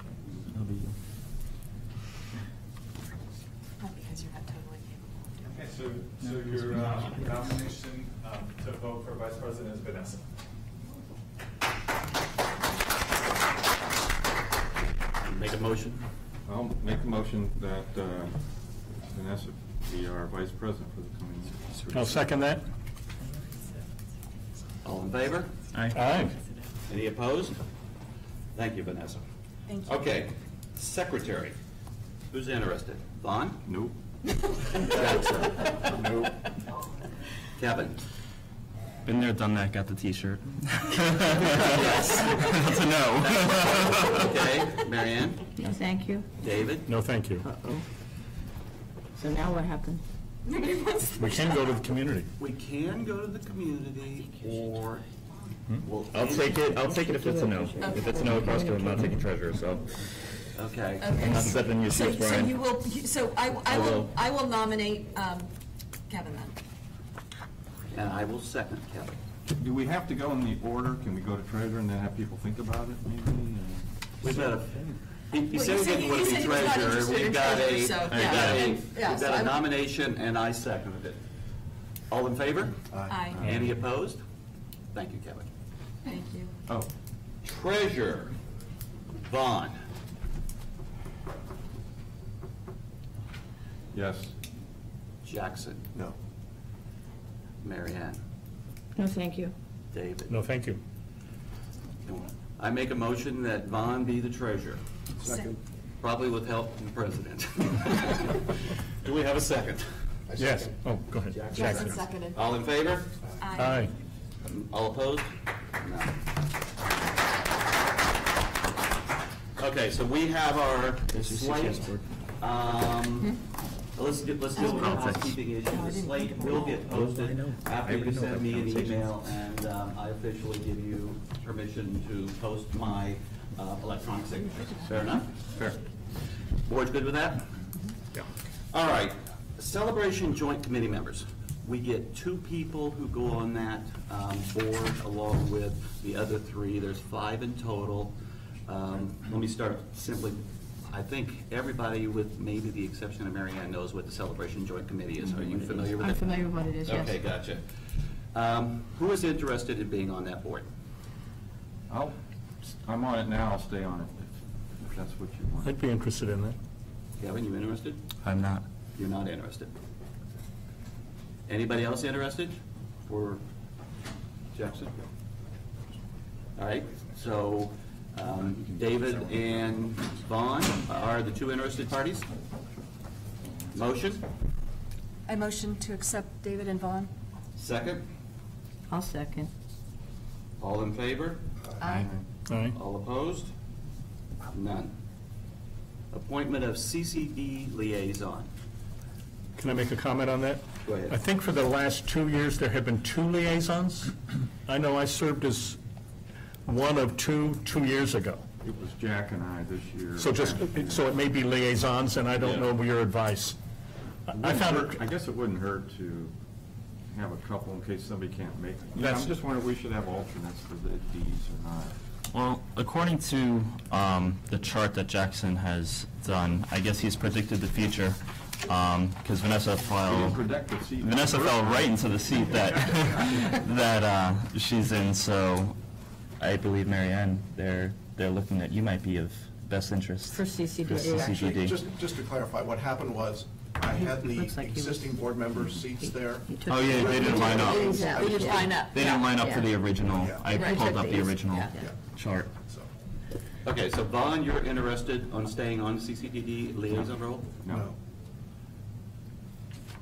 Because you're not totally capable. Okay, so your nomination to vote for vice president is Vanessa. Make a motion. I'll make a motion that Vanessa be our vice president for the coming year. I'll second that. All in favor? Aye. Any opposed? Thank you, Vanessa. Thank you. Okay, secretary. Who's interested? Vaughn? Nope. Jackson? Nope. Kevin? Been there, done that, got the T-shirt. Yes. That's a no. Okay, Marianne? No, thank you. David? No, thank you. So now what happened? We can go to the community. We can go to the community, or I'll take it if it's a no. If it's a no across the board, I'm not taking treasurer, so. Okay. I'm not stepping in your shoes, So Brian. you will, I will nominate Kevin then. And I will second Kevin. Do we have to go in the order? Can we go to treasurer and then have people think about it, maybe? We've got a, he Well, said he didn't want to be he was not treasurer. interested in We've got a, treasurer, so, we've yeah. got a, Yeah, we've so got I a would- nomination, and I seconded it. All in favor? Aye. Any opposed? Thank you, Kevin. Thank you. Oh, Treasurer, Vaughn. yes. Jackson. No. Mary Ann. No, thank you. David. No, thank you. I make a motion that Vaughn be the treasurer, Second. probably with help from the president. Do we have a second? Yes. Oh, go ahead. Jackson seconded. All in favor? Aye. All opposed? No. Okay, so we have our slate. Let's deal with the housekeeping issue. The slate will get posted after you send me an email, and I officially give you permission to post my electronic signature. Fair enough? Fair. Board's good with that? Yeah. All right, Celebration Joint Committee members. We get 2 people who go on that board along with the other 3. There's 5 in total. Let me start simply. I think everybody, with maybe the exception of Mary Ann, knows what the Celebration Joint Committee is. Are you familiar with it? I'm familiar with what it is, yes. Okay, gotcha. Who is interested in being on that board? I'm on it now, I'll stay on it, if that's what you want. I'd be interested in that. Kevin, you interested? I'm not. You're not interested. Anybody else interested for Jackson? All right, so David and Vaughn are the 2 interested parties. Motion? I motion to accept David and Vaughn. Second? I'll second. All in favor? Aye. Aye. All opposed? None. Appointment of CCD liaison. Can I make a comment on that? Go ahead. I think for the last 2 years, there have been 2 liaisons. I know I served as one of 2 years ago. It was Jack and I this year. So it may be liaisons, and I don't know your advice. I found it, I guess it wouldn't hurt to have a couple in case somebody can't make it. Yeah, That's- I'm just wondering if we should have alternates for the Ds or not. Well, according to the chart that Jackson has done, I guess he's predicted the future, because Vanessa fell right into the seat that she's in. So I believe, Mary Ann, they're looking at you might be of best interest For CCD. For Actually, CCD. just to clarify, what happened was, I had the Looks like he was- existing board members' seats there. He took- Oh, yeah, they didn't line up. Yeah, We just line up. They didn't line up for the original. Yeah. I Right. pulled up the Check these. original Yeah. chart. So, Okay, so Vaughn, you're interested on staying on CCDD liaison role? no.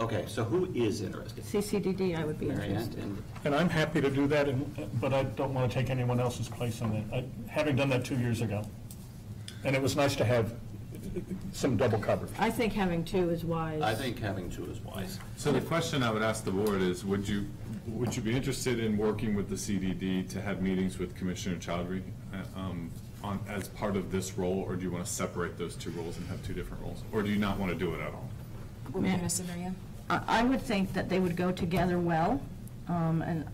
Okay, so who is interested? CCDD, I would be Mary Ann interested. and and I'm happy to do that, but I don't want to take anyone else's place on that, having done that 2 years ago. And it was nice to have some double coverage. I think having 2 is wise. I think having 2 is wise. So the question I would ask the board is, would you be interested in working with the CDD to have meetings with Commissioner Chowdhury as part of this role, or do you want to separate those 2 roles and have 2 different roles? Or do you not want to do it at all? What were you going to say, Mary Ann? I would think that they would go together well, and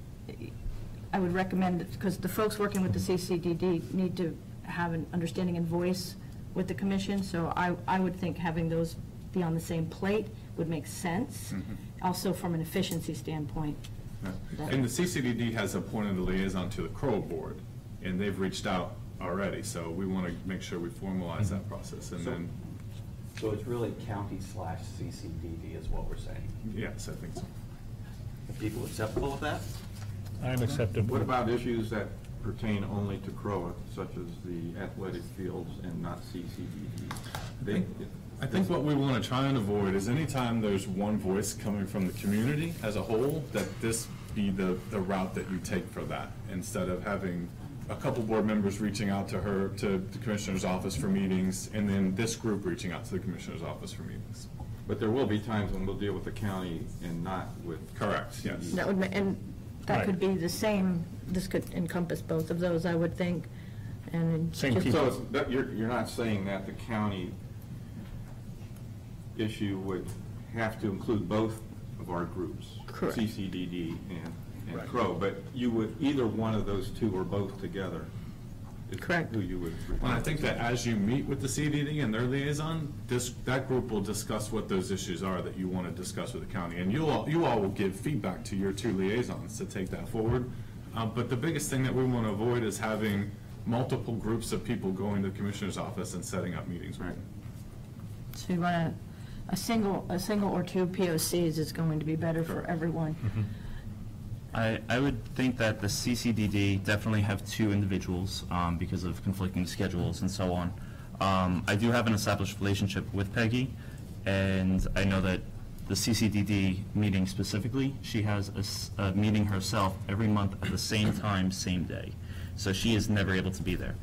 I would recommend, because the folks working with the CCDD need to have an understanding and voice with the commission, so I would think having those be on the same plate would make sense, also from an efficiency standpoint. Yeah. And the CCDD has appointed a liaison to the CROA board, and they've reached out already, so we want to make sure we formalize that process, and then, So it's really county/CCDD is what we're saying. yes, I think so. Are people acceptable with that? I'm acceptable. What about issues that pertain only to CROA, such as the athletic fields and not CCDD? I think what we want to try and avoid is anytime there's one voice coming from the community as a whole, that this be the route that you take for that, instead of having a couple board members reaching out to her, to the commissioner's office for meetings, and then this group reaching out to the commissioner's office for meetings. But there will be times when we'll deal with the county and not with. Correct, yes. That would, and that Right. could be the same, this could encompass both of those, I would think, and Same just- people. So it's, that, you're not saying that the county issue would have to include both of our groups? Correct. CCDD and Right. CROA, but you would, either one of those two or both together is Correct. who you would. And I think that as you meet with the CDD and their liaison, that group will discuss what those issues are that you want to discuss with the county. And you all will give feedback to your two liaisons to take that forward. But the biggest thing that we want to avoid is having multiple groups of people going to the commissioner's office and setting up meetings with them. So you want a single or two POCs is going to be better for everyone. I would think that the CCDD definitely have two individuals because of conflicting schedules and so on. I do have an established relationship with Peggy, and I know that the CCDD meeting specifically, she has a meeting herself every month at the same time, same day. So she is never able to be there.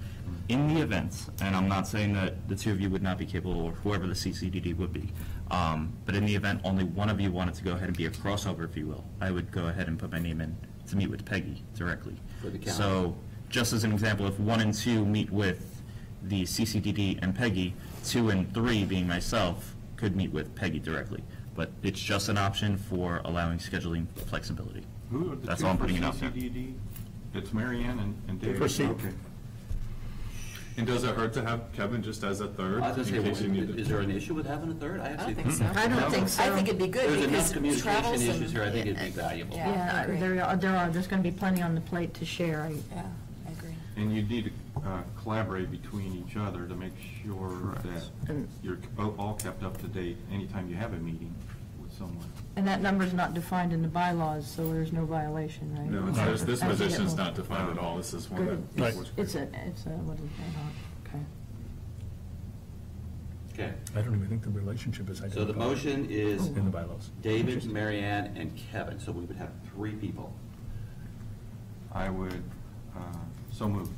In the event, and I'm not saying that the two of you would not be capable, or whoever the CCDD would be, but in the event only one of you wanted to go ahead and be a crossover, if you will, I would go ahead and put my name in to meet with Peggy directly. For the county. So, just as an example, if 1 and 2 meet with the CCDD and Peggy, 2 and 3 being myself could meet with Peggy directly. But it's just an option for allowing scheduling flexibility. Who are the That's two all I'm for putting it out there. CCDD? It's Mary Ann and David? Proceed. Okay. And does it hurt to have Kevin just as a third? I was in gonna case you say, need to- is there an issue with having a third? I actually don't think so. I don't think so. I think it'd be good There's enough because communication travels and. issues here, I think it'd be valuable. Yeah, I agree. there are, there's going to be plenty on the plate to share. Yeah, I agree. And you need to collaborate between each other to make sure that And- you're all kept up to date anytime you have a meeting with someone. And that number's not defined in the bylaws, so there's no violation, right? No, this I think it position's will- not defined at all. This is one Good. that. Right. It's a, what is that, okay. Okay, I don't even think the relationship is identified. so the motion is In the bylaws. David, Mary Ann, and Kevin, so we would have 3 people. I would, so move.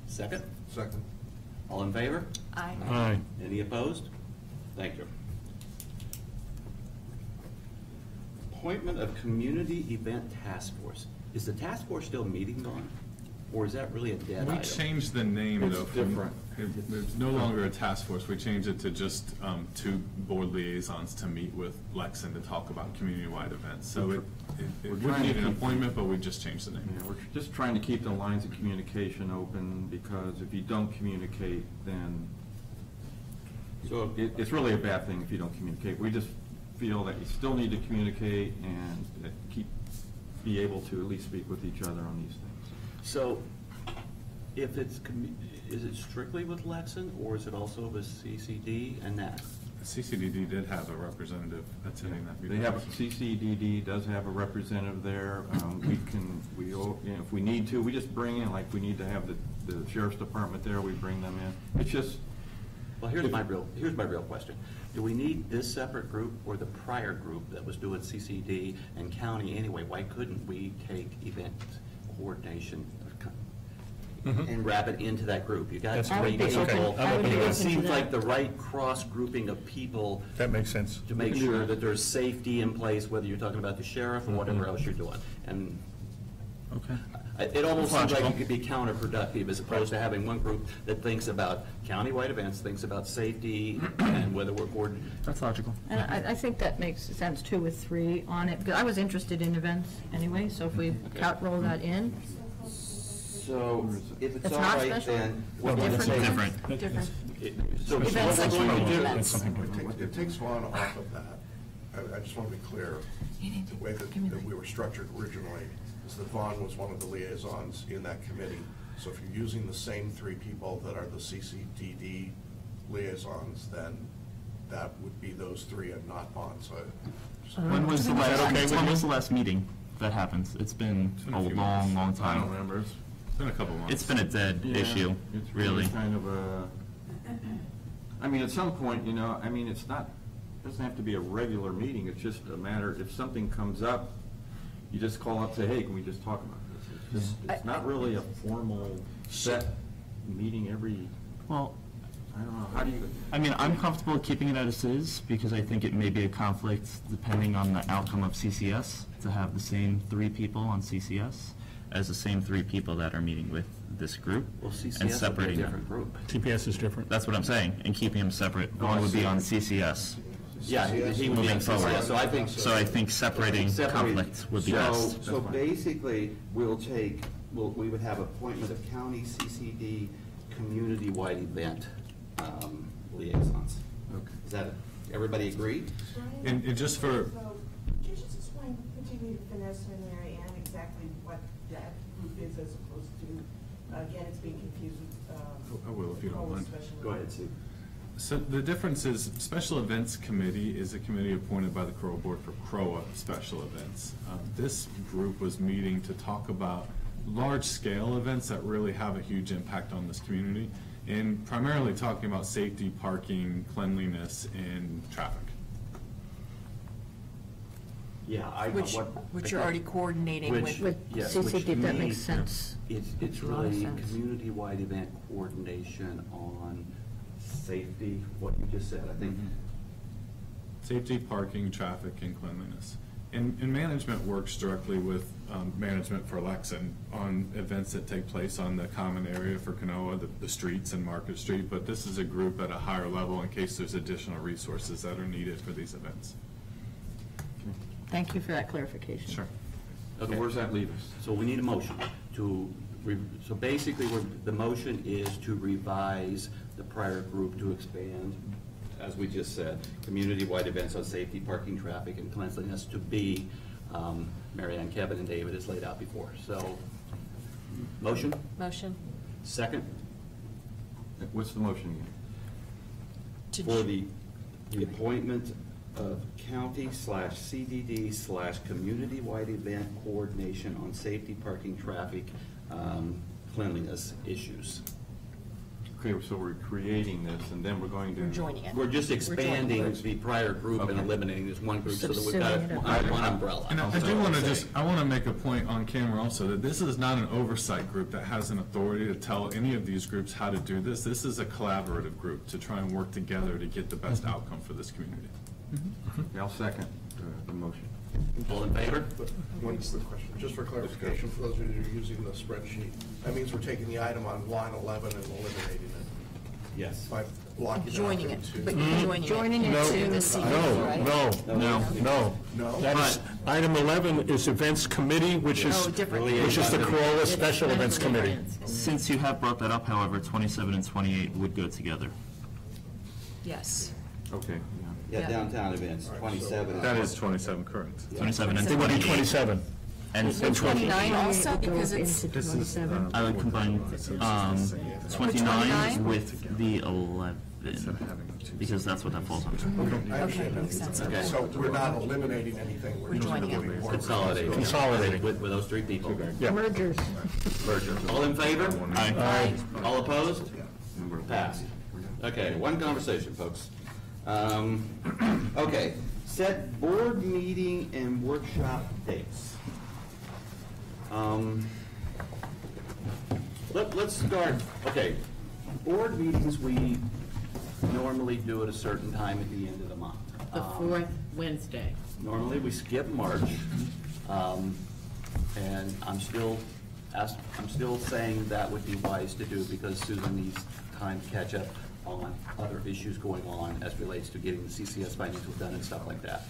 Second? Second. All in favor? Aye. Aye. Any opposed? Thank you. Appointment of Community Event Task Force. Is the task force still meeting, Dawn? Or is that really a dead We item? changed the name, It's though. from- different. It's no longer a task force. We changed it to just 2 board liaisons to meet with Lex and to talk about community-wide events. So it We're would trying need to an keep- appointment, but we just changed the name. Yeah, we're just trying to keep the lines of communication open, because if you don't communicate, then So, it's really a bad thing if you don't communicate. We just feel that you still need to communicate and be able to at least speak with each other on these things. so if it's, is it strictly with Lexon, or is it also with CCD and that? CCDD did have a representative attending that They meeting. have, CCDD does have a representative there. If we need to, we just bring in, like, we need to have the sheriff's department there, we bring them in. It's just, Well, here's my real question. Do we need this separate group or the prior group that was doing CCD and county anyway? Why couldn't we take event coordination and wrap it into that group? You got That's 3 great. people. Okay. I would be It open to seems that. like the right cross-grouping of people That makes sense. to make sure that there's safety in place, whether you're talking about the sheriff or whatever else you're doing. And Okay. it almost seems like Logical. it could be counterproductive as opposed to having one group that thinks about countywide events, thinks about safety and whether we're coordinating. That's logical. And I think that makes sense too with 3 on it, because I was interested in events anyway, so if we roll that in. So if it's It's all not right, special? then what we're Different? saying. Different. Different. So Events what like we're going to community do. events. It takes one off of that. I just want to be clear, the way that we were structured originally is that Vaughn was one of the liaisons in that committee. So if you're using the same 3 people that are the CCDD liaisons, then that would be those 3 and not Vaughn. So When was the last meeting that happened? It's been been a a few long, months. long I don't time. remember. It's been a couple months. It's been a dead issue, It's really. kind of a, I mean, at some point, it's not, doesn't have to be a regular meeting, it's just a matter, if something comes up, you just call up, say, hey, can we just talk about this? It's not really a formal set meeting every Well, I don't know, how do you? I mean, I'm comfortable keeping it as is, because I think it may be a conflict, depending on the outcome of CCS, to have the same 3 people on CCS as the same 3 people that are meeting with this group, Well, and CCS would be a separating different them. group. TPS is different. That's what I'm saying, and keeping them separate. One would be on CCS. Yeah, he would be Moving on forward. CCS, so I think. So I think separating conflict would be best. So basically, we would have appointment of county CCD community-wide event liaisons. Okay. Is that, everybody agree? And just for, So, could you just explain, particularly to Vanessa and Mary Ann, exactly what that group is as opposed to, again, it's being confused with. I will if you don't CROA mind. special Go ahead, events. Sue. So the difference is, Special Events Committee is a committee appointed by the CROA Board for CROA special events. This group was meeting to talk about large-scale events that really have a huge impact on this community, and primarily talking about safety, parking, cleanliness, and traffic. Yeah, Which you're already coordinating with. With yes, CCD, which that means makes sense. It's Makes a lot of really sense. community-wide event coordination on safety, what you just said, I think. Safety, parking, traffic, and cleanliness. And management works directly with management for Lexington on events that take place on the common area for Canoa, the streets and Market Street, but this is a group at a higher level in case there's additional resources that are needed for these events. Thank you for that clarification. Sure. So where's that leave us? So we need a motion to, so basically, the motion is to revise the prior group to expand, as we just said, community-wide events on safety, parking, traffic, and cleanliness to be, Mary Ann, Kevin, and David as laid out before. So, motion? Motion? Second? What's the motion again? To For the appointment of county/CDD/community-wide event coordination on safety, parking, traffic, cleanliness issues. Okay, so we're creating this, and then we're going to. We're joining it. We're just expanding it. the prior group and Okay. eliminating this one group so that we've got Subsuming it. one umbrella. And I do want to I want to make a point on camera also, that this is not an oversight group that has an authority to tell any of these groups how to do this. This is a collaborative group to try and work together to get the best outcome for this community. Okay, I'll second the motion. All in favor? One quick question, just for clarification, for those of you who are using the spreadsheet, that means we're taking the item on line 11 and eliminating it Yes. by blocking it out Joining it, into. but you're joining it to the CDD, right? No. That is, item 11 is Events Committee, which is, Oh, different. which is the CROA It's Special Events Committee. Since you have brought that up, however, 27 and 28 would go together. Yes. Okay, Yeah, Yeah. downtown events, 27. That is 27, correct. 27 and They would be 28. 27. And 29 also, because it's, uh, This is, I would combine 29 with the 11, because that's what that falls under. I understand makes sense. that. Okay. So we're not eliminating anything, we're just joining it. moving more. Consolidating. Consolidating. With those three people. Yeah. Mergers. Merger. All in favor? Aye. All opposed? Passed. Okay, one conversation, folks. Okay, set board meeting and workshop dates. Let's start, okay, board meetings, we normally do at a certain time at the end of the month. The fourth Wednesday. Normally, we skip March, and I'm still saying that would be wise to do because Susan needs time to catch up on other issues going on as relates to getting the CCS financials done and stuff like that.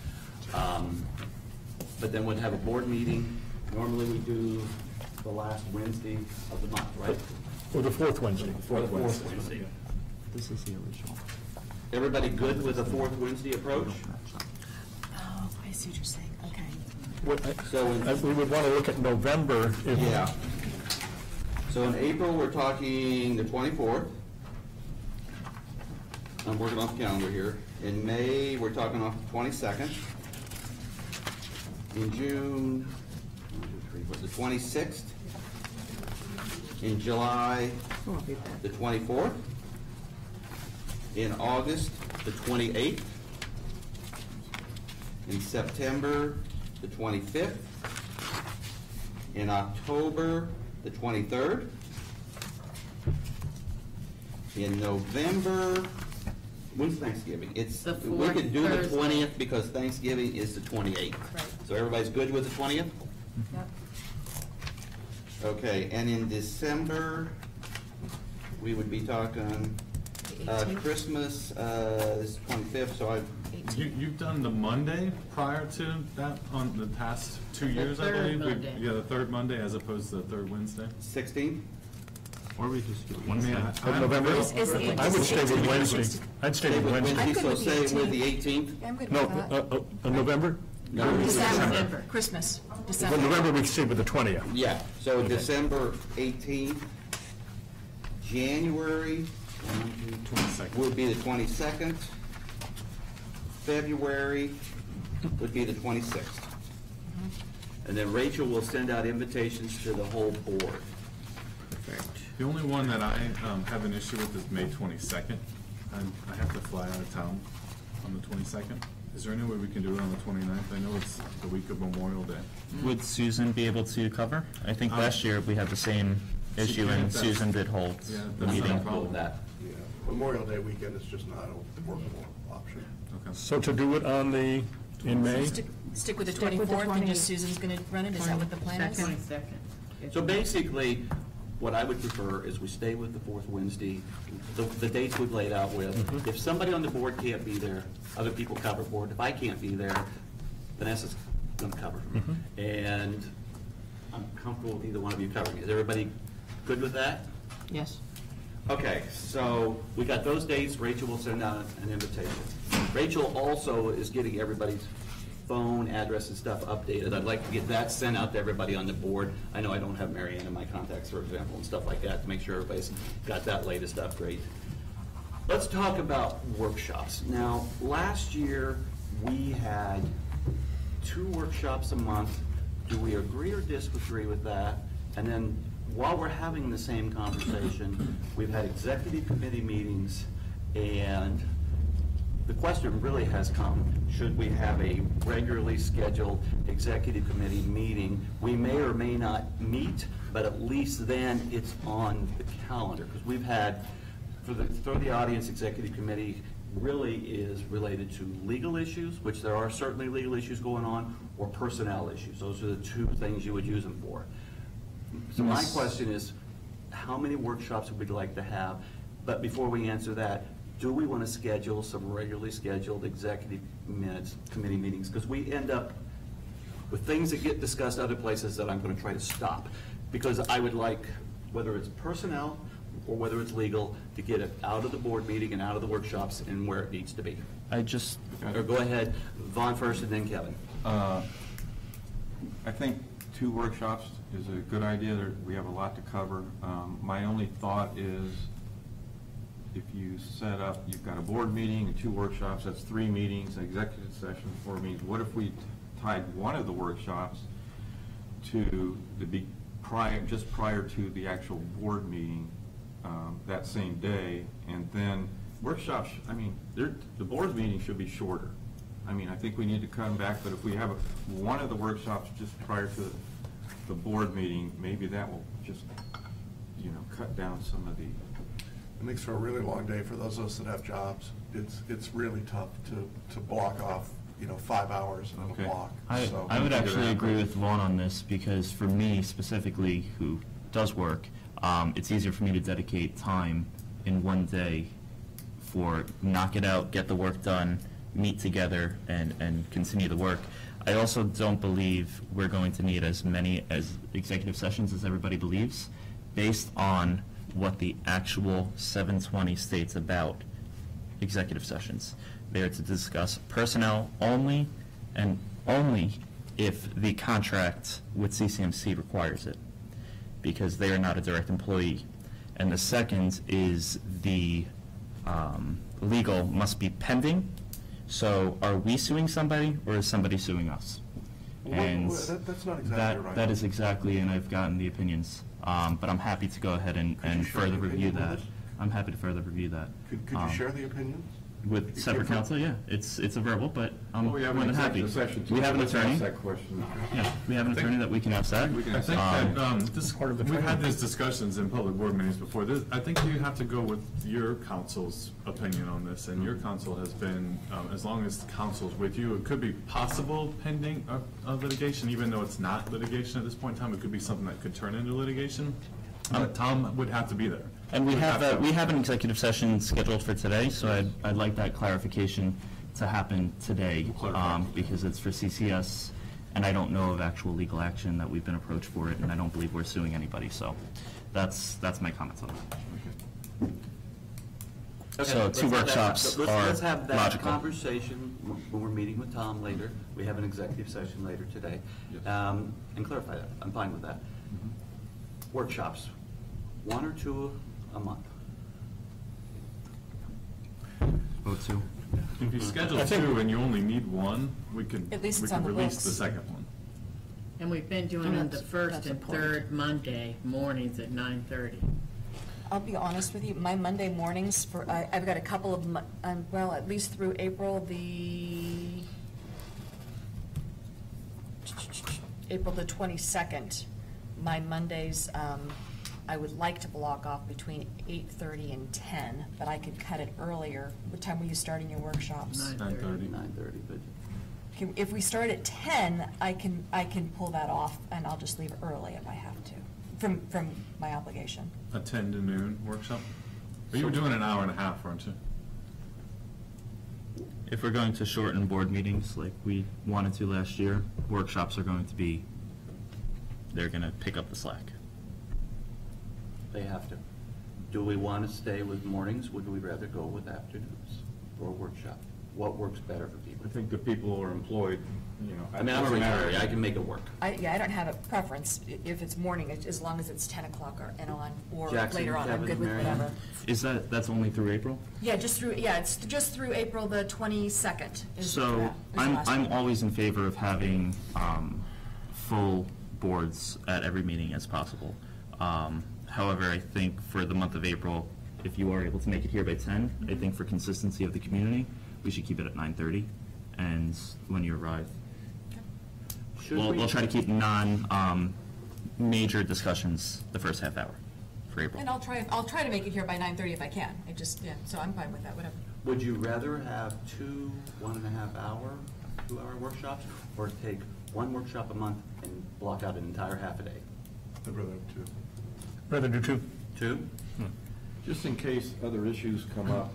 But then we'd have a board meeting. Normally, we do the last Wednesday of the month, right? Or the fourth Wednesday. Or the fourth Wednesday. This is the original. Everybody good with the fourth Wednesday approach? oh, I see what you're saying, okay. So in We would want to look at November. Yeah. So in April, we're talking the 24th. I'm working off the calendar here. In May, we're talking off the 22nd. In June, 1, 2, 3, 4, the 26th. In July, the 24th. In August, the 28th. In September, the 25th. In October, the 23rd. In November, when's Thanksgiving? The We could do the Thursday. 20th because Thanksgiving is the 28th. Right. So everybody's good with the 20th? Yep. Okay, and in December, we would be talking, 18th. Christmas is 25th, so I, You've done the Monday prior to that on the past 2 years, I third believe? Monday. Yeah, the third Monday as opposed to the third Wednesday. 16th? Or we just do I mean, Wednesday. I- Of November? Is the I would stay with 18th. Wednesday. I'd stay with Wednesday. I'm good So with the say with 18th. the 18th? Yeah, I'm good No, with that. November? No, December, Christmas, Well, December. November, we stay with the 20th. Yeah, so December 18th, January 22nd. would be the 22nd, February would be the 26th. And then Rachel will send out invitations to the whole board. The only one that I have an issue with is May 22nd. I have to fly out of town on the 22nd. Is there any way we can do it on the 29th? I know it's the week of Memorial Day. Would Susan be able to cover? I think last year we had the same issue can, and that's- Susan did hold Yeah, the that's not a meeting. problem. With that. Yeah, Memorial Day weekend is just not a workable option. Okay. So to do it in May? Stick with the Stick with the 24th, and 20th. just Susan's going to run it? Is that what the plan is? 22nd. So basically, what I would prefer is we stay with the fourth Wednesday, the dates we've laid out with. If somebody on the board can't be there, other people cover for it. If I can't be there, Vanessa's going to cover. And I'm comfortable with either one of you covering. Is everybody good with that? Yes. Okay, so we got those dates. Rachel will send out an invitation. Rachel also is getting everybody's phone, address, and stuff updated. I'd like to get that sent out to everybody on the board. I know I don't have Mary Ann in my contacts, for example, and stuff like that, to make sure everybody's got that latest upgrade. Let's talk about workshops. Now, last year, we had 2 workshops a month. Do we agree or disagree with that? And then, while we're having the same conversation, we've had executive committee meetings, and the question really has come, should we have a regularly scheduled executive committee meeting? We may or may not meet, but at least then it's on the calendar. Because we've had, for the audience, executive committee really is related to legal issues, which there are certainly legal issues going on, or personnel issues. Those are the 2 things you would use them for. So my question is, how many workshops would we like to have? But before we answer that, do we want to schedule some regularly scheduled executive committee meetings? Because we end up with things that get discussed other places that I'm going to try to stop. Because I would like, whether it's personnel or whether it's legal, to get it out of the board meeting and out of the workshops and where it needs to be. Or go ahead, Vaughn first and then Kevin. I think 2 workshops is a good idea. We have a lot to cover. My only thought is, if you set up, you've got a board meeting and 2 workshops, that's 3 meetings, an executive session, 4 meetings. What if we tied one of the workshops to just prior to the actual board meeting that same day, and then workshops, I mean, the board meeting should be shorter. I mean, I think we need to come back, but if we have one of the workshops just prior to the board meeting, maybe that will just, cut down some of the. It makes for a really long day for those of us that have jobs. It's really tough to block off, 5 hours on a Okay. block. So- I would actually agree with Vaughn on this, because for me specifically, who does work, it's easier for me to dedicate time in one day for knock it out, get the work done, meet together, and continue the work. I also don't believe we're going to need as many as executive sessions as everybody believes, based on what the actual 720 states about executive sessions. They are to discuss personnel only, and only if the contract with CCMC requires it, because they are not a direct employee. And the second is the legal must be pending. So are we suing somebody, or is somebody suing us? And That's not exactly right. that is exactly, and I've gotten the opinions. But I'm happy to go ahead and Could you share further the review opinion that. with us? I'm happy to further review that. Could you share the opinions? With separate counsel, yeah, it's a verbal, but I'm Well, more we have an than happy. executive session, too. We have an Let's ask attorney. that question. Yeah, we have an attorney that we can ask that. We can I ask think that. that, we've had these discussions in public board meetings before. I think you have to go with your counsel's opinion on this, and your counsel has been, as long as the counsel's with you, it could be possible pending litigation, even though it's not litigation at this point in time. It could be something that could turn into litigation. But Tom would have to be there. And we Would have, to- we have an executive session scheduled for today, so I'd like that clarification to happen today, because it's for CCS, and I don't know of actual legal action that we've been approached for it, and I don't believe we're suing anybody, so that's my comments on that. Okay, So let's two have that- workshops let's- are Let's have that logical. conversation when we're meeting with Tom later. We have an executive session later today. Yes. And clarify that. I'm fine with that. Workshops, 1 or 2 a month. Vote two. If you schedule 2 and you only need 1, we could, At least we it's on could the release books. the second one. And we've been doing them the That's first and important. third Monday mornings at 9:30. I'll be honest with you, my Monday mornings I've got a couple of, well, at least through April the 22nd, my Mondays, I would like to block off between 8:30 and 10, but I could cut it earlier. What time were you starting your workshops? 9:30. 9:30, but If we start at 10, I can pull that off, and I'll just leave early if I have to, from my obligation. A 10 to noon workshop? But you were doing an hour and a half, weren't you? If we're going to shorten board meetings like we wanted to last year, workshops are going to be, they're going to pick up the slack. they have to. Do we want to stay with mornings? Would we rather go with afternoons for a workshop? What works better for people? I think the people who are employed, you know. I mean, I'm a retiree, I can make it work. I don't have a preference if it's morning, as long as it's 10 o'clock and on, or Jackson, later on, I'm Kevin, good with Mary Ann? whatever. That's only through April? Yeah, it's just through April the 22nd. So I'm always in favor of having full boards at every meeting as possible. However, I think for the month of April, if you are able to make it here by 10, I think for consistency of the community, we should keep it at 9:30. And when you arrive, Should we'll we- try to keep major discussions the first half hour for April. And I'll try to make it here by 9:30 if I can. So I'm fine with that, whatever. Would you rather have 2 1.5-hour, 2-hour workshops, or take 1 workshop a month and block out an entire half a day? I'd rather have 2. Rather do 2. 2? Just in case other issues come up,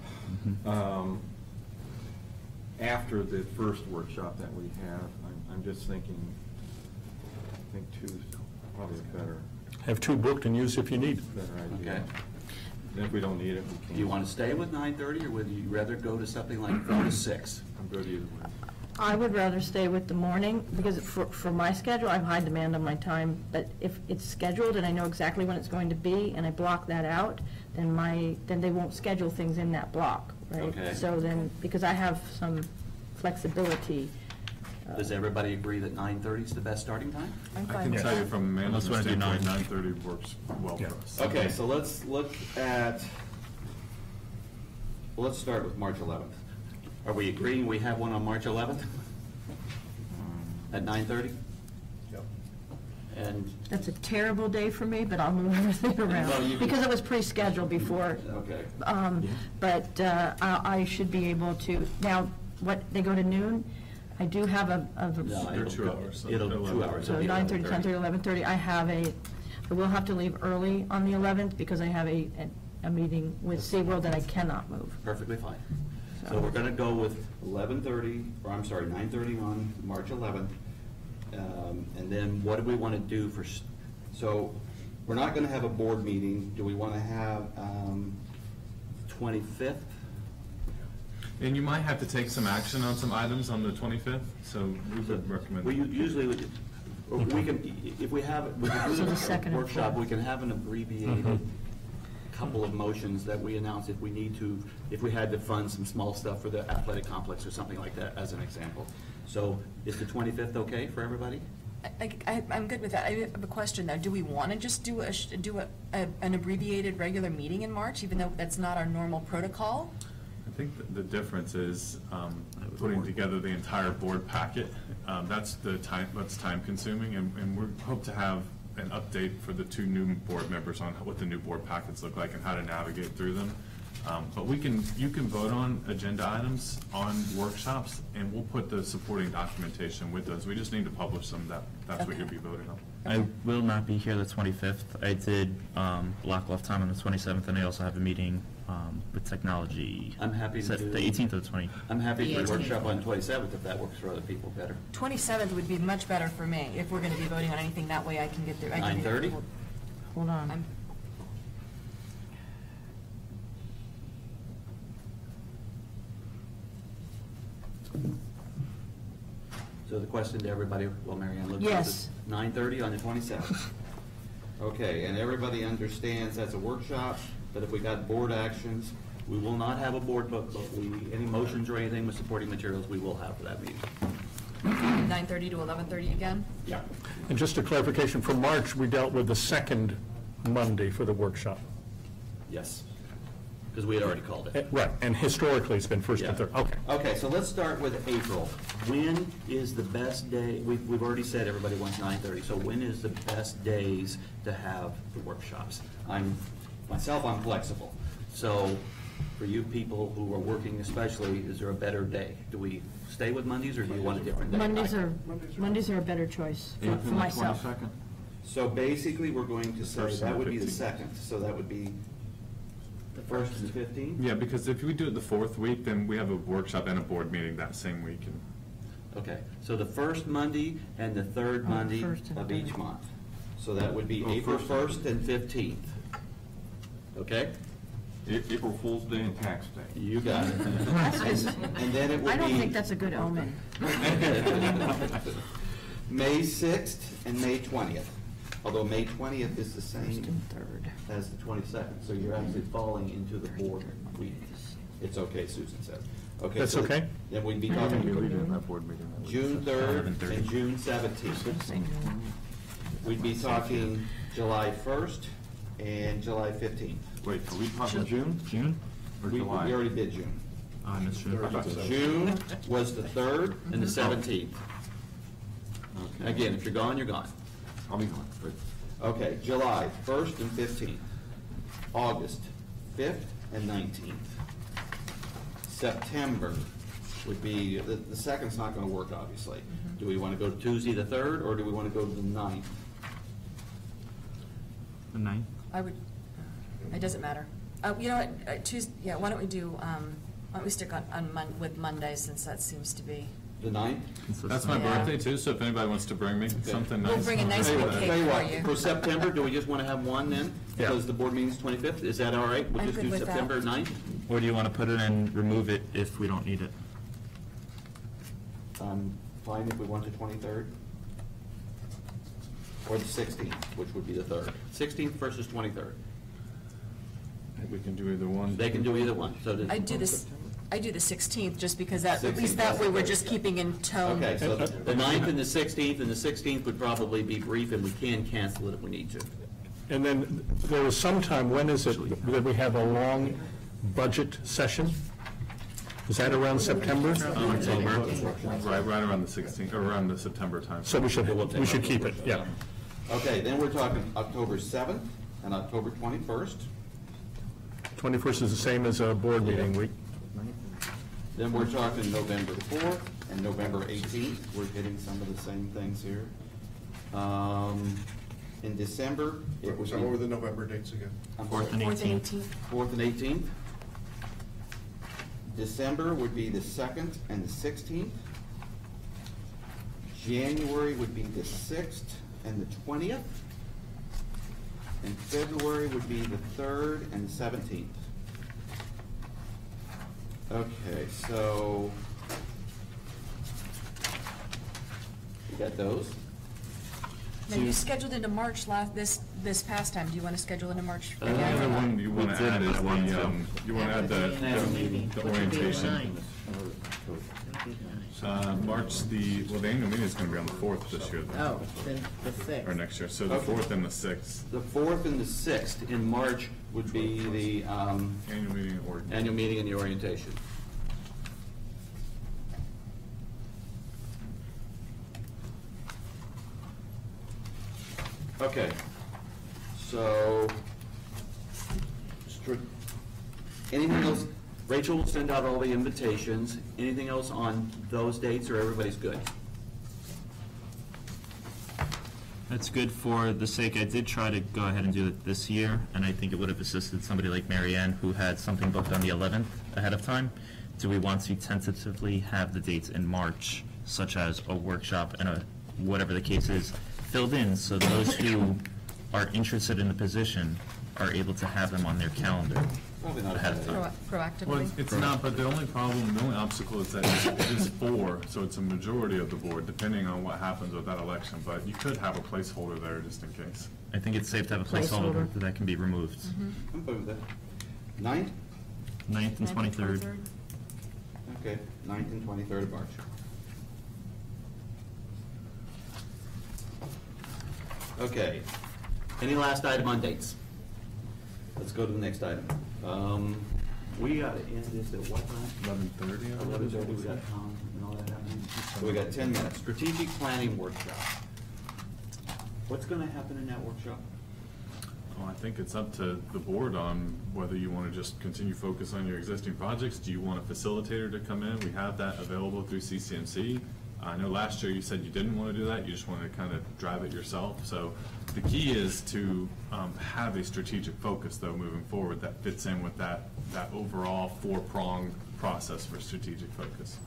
after the first workshop that we have, I'm just thinking, I think 2 is probably a better Have 2 booked and use if you need. idea. Okay. And if we don't need it, we can't. Do you want to stay with 9:30, or would you rather go to something like 4 to 6? I'm good either way. I would rather stay with the morning, because for my schedule, I have high demand on my time, but if it's scheduled and I know exactly when it's going to be, and I block that out, then they won't schedule things in that block, right? Okay. So then, because I have some flexibility. Does everybody agree that 9:30 is the best starting time? I'm I fine can with tell you that. from a Unless management we're gonna do standpoint, 9. 9:30 works well Yeah. for us. Okay, so let's look at, let's start with March 11th. Are we agreeing we have one on March 11th? At 9:30? Yep. And, That's a terrible day for me, but I'll move everything Well, around, you- because it was pre-scheduled before. okay. But I should be able to, now, they go to noon? I do have No, They're it'll 2 go- hours, so It'll 2 11:30. hours. So It'll be 9:30, 11:30. 10:30, 11:30, I will have to leave early on the 11th because I have a meeting with SeaWorld that I cannot move. Perfectly fine. So we're gonna go with 9:30 on March 11th. And then what do we want to do so we're not gonna have a board meeting. Do we want to have 25th? And you might have to take some action on some items on the 25th, so we would recommend. We usually, we can, if we have, we can So do the second a and workshop, fourth. we can have an abbreviated couple of motions that we announce if we need to, if we had to fund some small stuff for the athletic complex or something like that, as an example. So is the 25th okay for everybody? I'm good with that. I have a question, though. Do we want to just do an abbreviated regular meeting in March, even though that's not our normal protocol? think the difference is putting together the entire board packet. That's time consuming, and we hope to have an update for the 2 new board members on what the new board packets look like and how to navigate through them. But you can vote on agenda items on workshops, and we'll put the supporting documentation with those. We just need to publish them, that's what you'll be voting on. I will not be here the 25th. I did block off time on the 27th, and I also have a meeting with technology. I'm happy Is to that do. the 18th or the 20th? I'm happy The to 18th. workshop on 27th if that works for other people better. 27th would be much better for me, if we're going to be voting on anything, that way I can get there. 9:30? Hold on. I'm- So the question to everybody, well, Mary Ann, look. Yes. 9:30 on the 27th. Okay, and everybody understands that's a workshop, but if we got board actions, we will not have a board book, but any motions or anything with supporting materials, we will have for that meeting. 9:30 to 11:30 again? Yeah. And just a clarification, for March, we dealt with the second Monday for the workshop. Yes, because we had already called it. Right, and historically, it's been first and Yeah. third, okay. Okay, so let's start with April. When is the best day, we've already said everybody wants 9:30, so when is the best days to have the workshops? I'm flexible. So for you people who are working especially, is there a better day? Do we stay with Mondays, or do you want a different day? Mondays are a better choice for April the myself. 22nd? So basically, we're going to say First and that would be the 15th. second, so that would be the first and the 15th? Yeah, because if we do it the 4th week, then we have a workshop and a board meeting that same week. And Okay, so the first Monday and the third Oh, Monday first and of third. each month. So that would be Oh, April first. 1st and 15th. Okay? April Fool's Day and Tax Day. You got it. And then it would be. I don't think that's a good omen. May 6th and May 20th. Although May 20th is the First same and third. as the 22nd, so you're actually falling into the board week. It's okay, Susan says. Okay. That's so okay? Then we'd be we talking didn't have board meeting that week. June 3rd 11:30. and June 17th. We'd be talking July 1st and July 15th. Wait, are we talking June? June? Or We July? already did June. I missed June. June was the 3rd and the 17th. Okay. Again, if you're gone, you're gone. I'll be gone. Good. Okay, July 1st and 15th. August 5th and 19th. September would be, the second's not going to work, obviously. Do we want to go to Tuesday the 3rd, or do we want to go to the 9th? The 9th? I would, it doesn't matter. You know what, Tuesday, yeah, why don't we do, why don't we stick with Monday, since that seems to be, The 9th? That's my Yeah. birthday too, so if anybody wants to bring me something nice. We'll bring a nice Tell you little what, cake tell you for what, you. for September, do we just want to have one then? Yeah. Because the board meeting's 25th, is that all right? We'll I'm just good do with that. September 9th? Or do you want to put it and remove it if we don't need it? Fine if we want the 23rd? Or the 16th, which would be the 3rd. 16th versus 23rd. We can do either one. They can do either one, so. I do the 16th, just because that, at 16th, least that way we're that's just okay. keeping in tone. Okay, so the 9th and the 16th would probably be brief, and we can cancel it if we need to. And then there was some time, when is it that we have a long budget session? Is that around September? October, right around the 16th, or around the September time. So we should keep it, yeah. Okay, then we're talking October 7th and October 21st. 21st is the same as a board meeting week. Then we're talking November 4th and November 18th. We're hitting some of the same things here. In December, it would So what were be the November dates again? 4th and 18th. 4th and 18th. December would be the 2nd and the 16th. January would be the 6th and the 20th. And February would be the 3rd and the 17th. Okay, so you got those? Now, you scheduled into March this past time. Do you want to schedule into March The other again? one you want to did, add is but I wanted the, to. you want to add the orientation. March, the annual meeting is going to be on the 4th this year, though. Oh, then the 6th. Or next year, so the Okay. 4th and the 6th. The 4th and the 6th in March would be the Annual meeting or. annual meeting and the orientation. Okay, so, anything else? Rachel will send out all the invitations. Anything else on those dates, or everybody's good? That's good for the sake, I did try to go ahead and do it this year, and I think it would have assisted somebody like Mary Ann who had something booked on the 11th ahead of time. Do we want to tentatively have the dates in March, such as a workshop and a, whatever the case is, filled in, so those who are interested in the position are able to have them on their calendar Probably not ahead of time? Well, Proactively? it's not, but the only problem, the only obstacle is that it is 4, so it's a majority of the board, depending on what happens with that election. But you could have a placeholder there just in case. I think it's safe to have a placeholder that can be removed. I'm fine with that. 9th? 9th and 23rd. Okay, 9th and 23rd of March. Okay, any last item on dates? Let's go to the next item. We gotta end this at what time? 11:30. 11:30, we got Tom and all that happening. So we got 10 minutes. Strategic planning workshop. What's gonna happen in that workshop? Well, I think it's up to the board on whether you want to just continue focus on your existing projects. Do you want a facilitator to come in? We have that available through CCMC. I know last year you said you didn't want to do that, you just wanted to kind of drive it yourself. So the key is to have a strategic focus, though, moving forward that fits in with that overall 4-pronged process for strategic focus.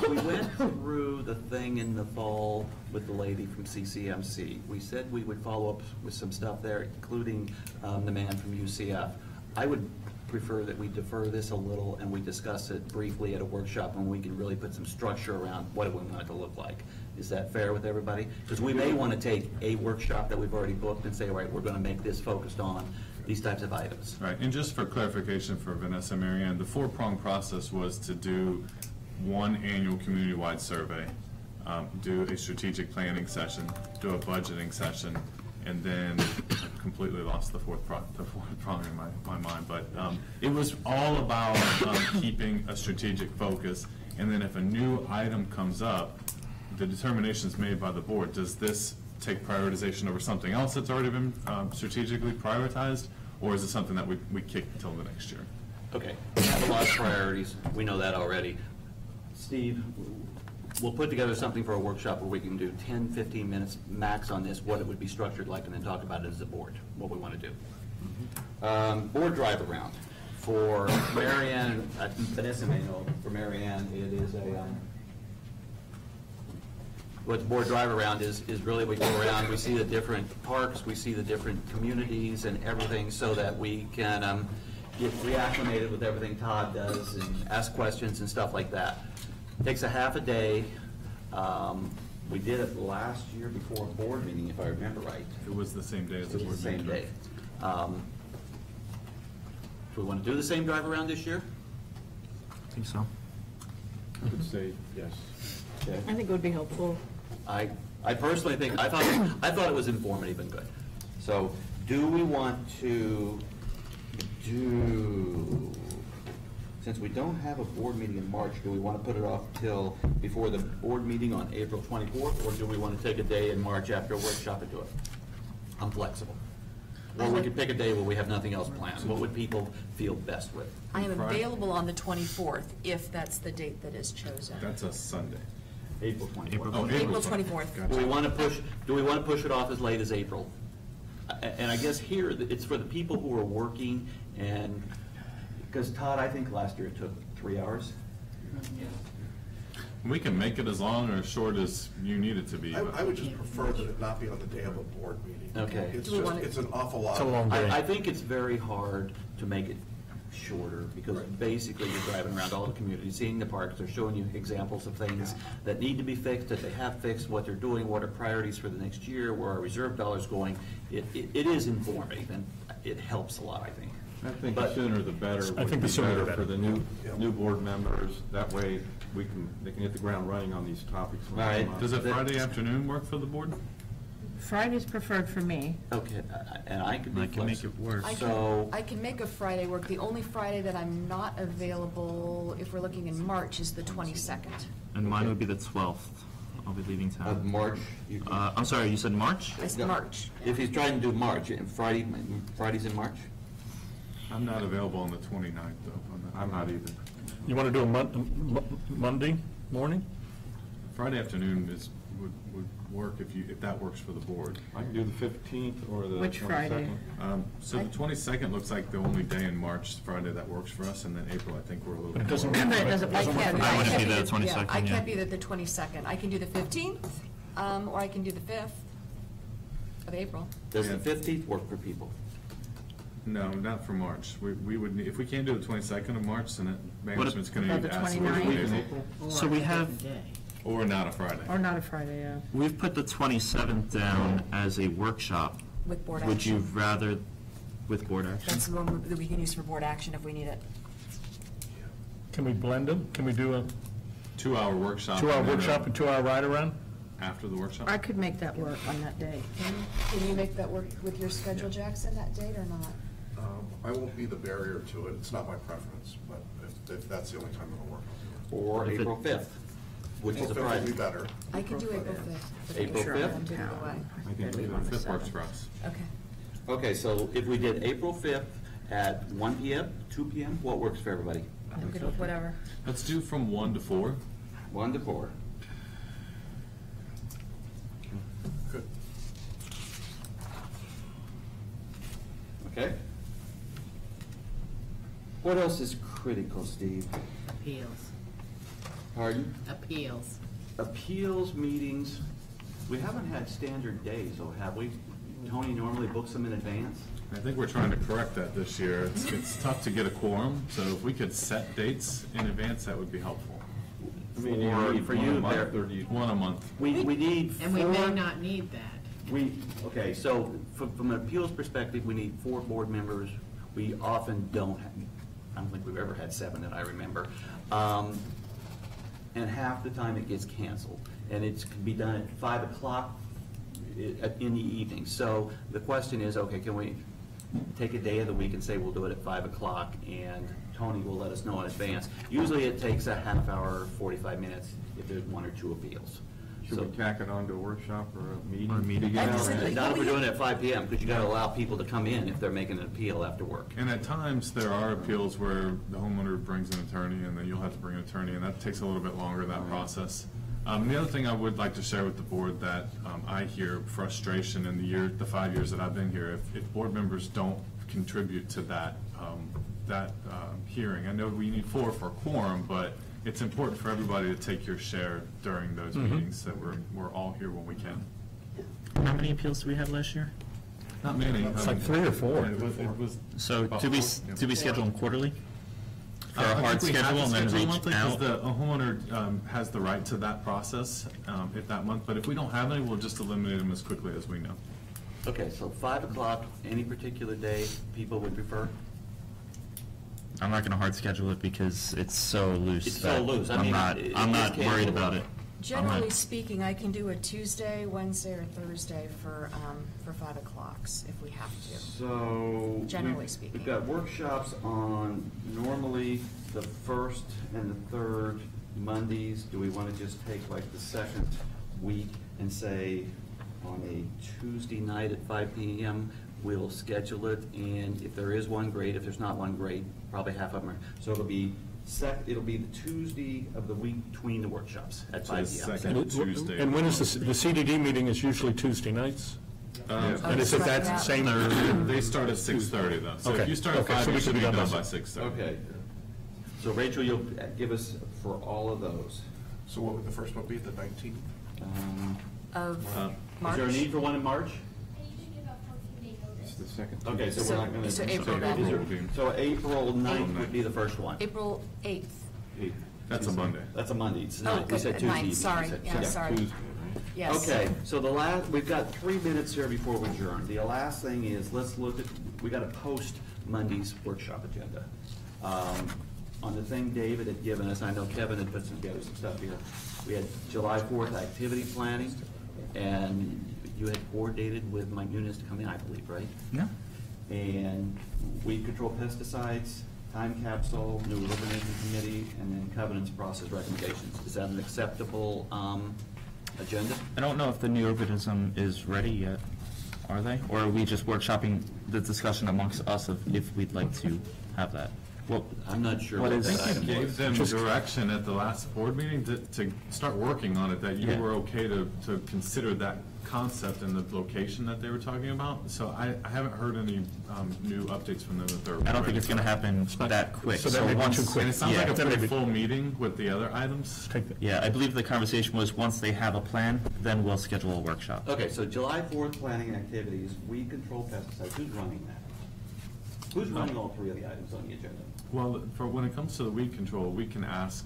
We went through the thing in the fall with the lady from CCMC. We said we would follow up with some stuff there, including the man from UCF. I would prefer that we defer this a little and we discuss it briefly at a workshop and we can really put some structure around what we want it to look like. Is that fair with everybody? Because we may want to take a workshop that we've already booked and say, all right, we're going to make this focused on these types of items. Right, and just for clarification for Vanessa and Mary Ann, the 4-pronged process was to do one annual community-wide survey, do a strategic planning session, do a budgeting session, and then completely lost the fourth prong in my mind. But it was all about keeping a strategic focus, and then if a new item comes up, the determination is made by the board. Does this take prioritization over something else that's already been strategically prioritized, or is it something that we kick until the next year? Okay, we have a lot of priorities. We know that already. Steve, we'll put together something for a workshop where we can do 10, 15 minutes max on this, what it would be structured like, and then talk about it as a board, what we want to do. Board drive around. For Mary Ann, Vanessa may know, for Mary Ann, it is a, what the board drive around is really we go around, we see the different parks, we see the different communities and everything so that we can get reacclimated with everything Todd does and ask questions and stuff like that. Takes a half a day. We did it last year before a board meeting, if I remember right. It was the same day as the It board was the meeting. same day. Do we want to do the same drive around this year? I think so. I would say yes. Okay. I think it would be helpful. I personally think, I thought it was informative and good. So, do we want to since we don't have a board meeting in March, do we want to put it off till before the board meeting on April 24th, or do we want to take a day in March after a workshop and do it? I'm flexible. Or we could pick a day where we have nothing else planned. What would people feel best with? I am available on the 24th, if that's the date that is chosen. That's a Sunday. April 24th. Oh, April 24th. Gotcha. Do we want to push it off as late as April? And I guess here, it's for the people who are working and, because Todd, I think last year it took 3 hours. We can make it as long or as short as you need it to be. I would just prefer that it not be on the day of a board meeting. Okay. It's Do we just, want it- it's an awful lot. It's a long day. I think it's very hard to make it shorter, because basically you're driving around all the communities, seeing the parks, they're showing you examples of things that need to be fixed, that they have fixed, what they're doing, what are priorities for the next year, where our reserve dollars going. It is informative, and it helps a lot, I think. I think But- the sooner the better I would think be the sooner the better for better. the new board members. That way, they can hit the ground running on these topics. when All they right. come up. Does a Friday afternoon work for the board? Friday's preferred for me. Okay, and I could be I can make it work. So, I can make a Friday work. The only Friday that I'm not available, if we're looking in March, is the 22nd. And mine would be the 12th. I'll be leaving of town. March, you can- I'm sorry, you said March? It's Yeah. March. if he's trying to do March, and Fridays in March? I'm not available on the 29th, though. I'm not either. You want to do a Monday morning? Friday afternoon would work if that works for the board. I can do the 15th or the 22nd. Which Friday? So the 22nd looks like the only day in March, Friday that works for us, and then April, I think we're a little But it bit doesn't more. But it doesn't I work for can't. me. I wouldn't can't be there the- the 22nd, I yeah. can't be there the 22nd. I can do the 15th, or I can do the 5th of April. Does the Yeah. 15th work for people? No, not for March. We would, if we can't do the 22nd of March, then management's going to Or need the to ask the 29th? board in April. So we have, Or not a Friday. Or not a Friday, yeah. we've put the 27th down as a workshop. With board Would you action. rather, with board That's action? the one that we can use for board action if we need it. Can we blend them? Can we do a 2-hour workshop. 2-hour and then workshop and 2-hour ride-around? After the workshop? I could make that work on that day. Can you make that work with your schedule, Jackson, that date or not? I won't be the barrier to it. It's not my preference, but if that's the only time it'll work. Or If it- April 5th, which is a April 5th would be Friday? better. I can do April 5th. but April sure, 5th? I'm taking it away. I think the 5th works for us. Okay. Okay, so if we did April 5th at 1 PM, 2 PM, what works for everybody? I'm good with whatever. Let's do from 1 to 4. 1 to 4. Good. Okay? What else is critical, Steve? Appeals. Pardon? Appeals. Appeals meetings, we haven't had standard days, though, have we? Tony normally books them in advance? I think we're trying to correct that this year. It's tough to get a quorum, so if we could set dates in advance, that would be helpful. I mean, you For- need for one you a month, there- or do you- One a month. We need And we may four- not need that. Okay, so from an appeals perspective, we need 4 board members. We often don't, I don't think we've ever had 7 that I remember. And half the time it gets canceled. And it can be done at 5 o'clock in the evening. So the question is, okay, can we take a day of the week and say we'll do it at 5 o'clock, and Tony will let us know in advance. Usually it takes a half hour, 45 minutes if there's 1 or 2 appeals. Should we tack it on to a workshop or a meeting? Or a meeting. I just said- Not if we're doing it at 5 PM, because you gotta allow people to come in if they're making an appeal after work. And at times, there are appeals where the homeowner brings an attorney, and then you'll have to bring an attorney, and that takes a little bit longer, that process. The other thing I would like to share with the board that I hear frustration in the 5 years that I've been here, if board members don't contribute to that hearing. I know we need 4 for quorum, but it's important for everybody to take your share during those meetings, that we're all here when we can. How many appeals do we have last year? Not many. It's like 3 or 4. It was. So about do we 4, yeah. schedule them quarterly? For I a think hard we have schedule to and then schedule reach monthly 'cause out? the homeowner has the right to that process if that month, but if we don't have any, we'll just eliminate them as quickly as we know. Okay, so 5 o'clock, any particular day people would prefer? I'm not gonna hard schedule it because it's so loose. It's so that loose. I I'm mean, not, it I'm is not worried cancelable. about it. Generally I'm not- speaking, I can do a Tuesday, Wednesday, or Thursday for 5 o'clocks if we have to. So. Generally we've- speaking. We've got workshops on normally the 1st and the 3rd Mondays. Do we want to just take like the 2nd week and say on a Tuesday night at 5 PM, we'll schedule it, and if there is one, great. If there's not one, great. Probably half of them are. So it'll be the Tuesday of the week between the workshops at So 5 the PM. second Tuesday. And when is the CDD meeting is usually Tuesday nights? And is it that Yeah. same? They start at 6:30 though. So if Okay. you start at Okay, 5, so you we should could be be done done by by 6:30. Okay. So Rachel, you'll give us for all of those. So what would the first one be, the 19th? Of Uh, March? Is there a need for one in March? It's the second. Okay, so we're not going to. So April then. So April 9th would be the first one. April 8th. That's a Monday. That's a Monday. It's Oh, not, we good, said at Tuesday. 9th, evening. sorry, We said- yeah, sorry. Tuesday, Yes. Okay, so we've got 3 minutes here before we adjourn. The last thing is, let's look at, we got to post Monday's workshop agenda. On the thing David had given us, I know Kevin had put together some stuff here. We had July 4th activity planning, and you had coordinated with Mike Nunes to come in, I believe, right? Yeah. And weed control pesticides, time capsule, new elimination committee, and then covenants process recommendations. Is that an acceptable agenda? I don't know if the new urbanism is ready yet, are they? Or are we just workshopping the discussion amongst us of if we'd like to have that? Well, I'm not sure what what is- that item Gave was. them direction at the last board meeting to start working on it, that you Yeah. were okay to consider that concept and the location that they were talking about. So I haven't heard any new updates from them that they're. I don't think it's going to happen that quick. So that may be once- too quick. And it sounds like yeah. a pretty full meeting with the other items. Yeah, I believe the conversation was once they have a plan, then we'll schedule a workshop. Okay, so July 4th planning activities, weed control pesticides, who's running that? Who's running all three of the items on the agenda? Well, for when it comes to the weed control, we can ask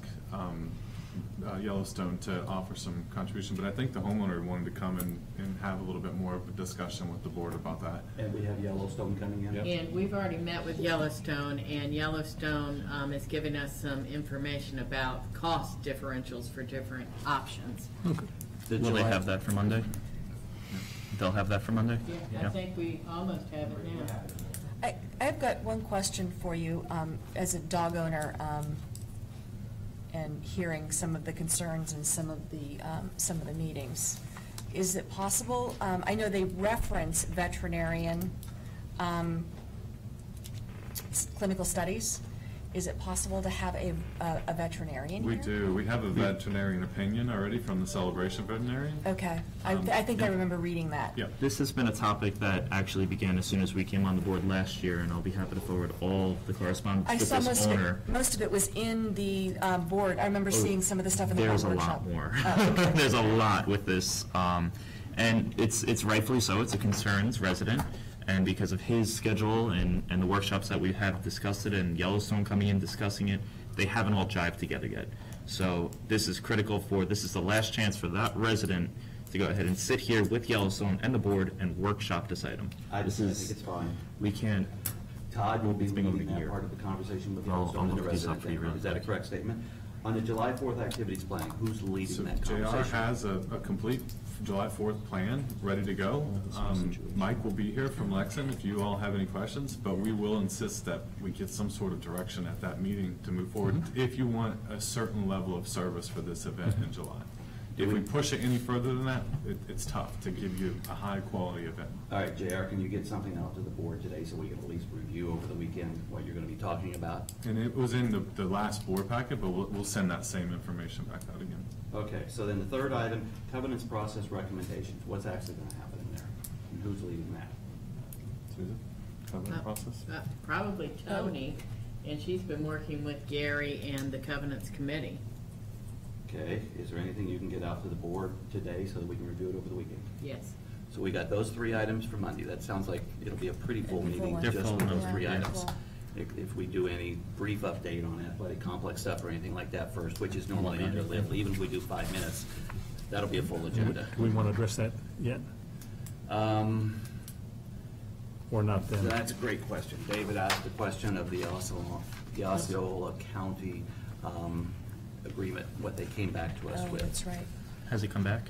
Yellowstone to offer some contribution, but I think the homeowner wanted to come and have a little bit more of a discussion with the board about that. And we have Yellowstone coming in? Yep. And we've already met with Yellowstone, and Yellowstone is giving us some information about cost differentials for different options. The Will they July- have that for Monday? They'll have that for Monday? I think we almost have it now. I've got one question for you, as a dog owner, and hearing some of the concerns and some of the meetings. Is it possible, I know they reference veterinarian clinical studies. Is it possible to have a veterinarian We here? do. We have a veterinarian opinion already from the Celebration veterinarian. Okay, I think I remember reading that. Yep. This has been a topic that actually began as soon as we came on the board last year, and I'll be happy to forward all the correspondence I with saw this owner. most of it was in the board. I remember seeing some of the stuff in the board There's a workshop. lot more. Oh, okay. There's a lot with this, and it's rightfully so. It's a concerns resident, and because of his schedule and the workshops that we have discussed it, and Yellowstone coming in discussing it, they haven't all jived together yet. So this is critical this is the last chance for that resident to go ahead and sit here with Yellowstone and the board and workshop this item. I This think is- it's fine. We can't, Todd will be It's been over leading a that year. part of the conversation with I'll Yellowstone and the look these up resident. for you real Is that a quick. correct statement? On the July 4th activities plan, who's So leading that JR conversation? has a complete July 4th plan ready to go. Mike will be here from Lexington if you all have any questions, but we will insist that we get some sort of direction at that meeting to move forward if you want a certain level of service for this event in July. If we push it any further than that, it's tough to give you a high-quality event. All right, JR, can you get something out to the board today so we can at least review over the weekend what you're going to be talking about? And it was in the last board packet, but we'll send that same information back out again. Okay, so then the third item, covenants process recommendations. What's actually going to happen in there? And who's leading that? Susan, covenant process? Probably Tony, and she's been working with Gary and the Covenants Committee. Okay, is there anything you can get out to the board today so that we can review it over the weekend? Yes. So we got those 3 items for Monday. That sounds like it'll be a pretty full It'll be meeting full. just They're for full those enough, 3 yeah. items. Full. If we do any brief update on athletic complex stuff or anything like that first, which is normally under Liv, even if we do 5 minutes, that'll be a full agenda. Do we want to address that yet, or not then? That's a great question. David asked the question of the Osceola County agreement, what they came back to us Oh, with. that's right. has he come back?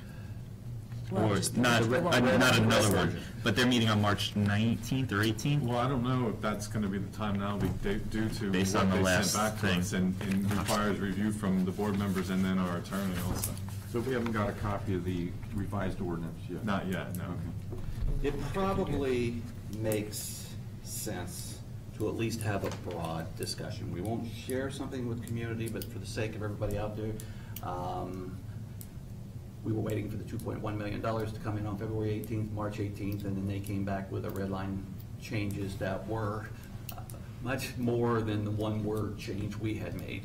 Well, Or just- not, the one- not the another one. one, but they're meeting on March 19th or 18th? Well, I don't know if that's going to be the time now due to Based what on the they last sent back to thing. us and requires review from the board members and then our attorney also. So we haven't got a copy of the revised ordinance yet? Not yet, no. It probably makes sense to at least have a broad discussion. We won't share something with the community, but for the sake of everybody out there, we were waiting for the $2.1 million to come in on February 18th, March 18th, and then they came back with a red line changes that were much more than the one-word change we had made.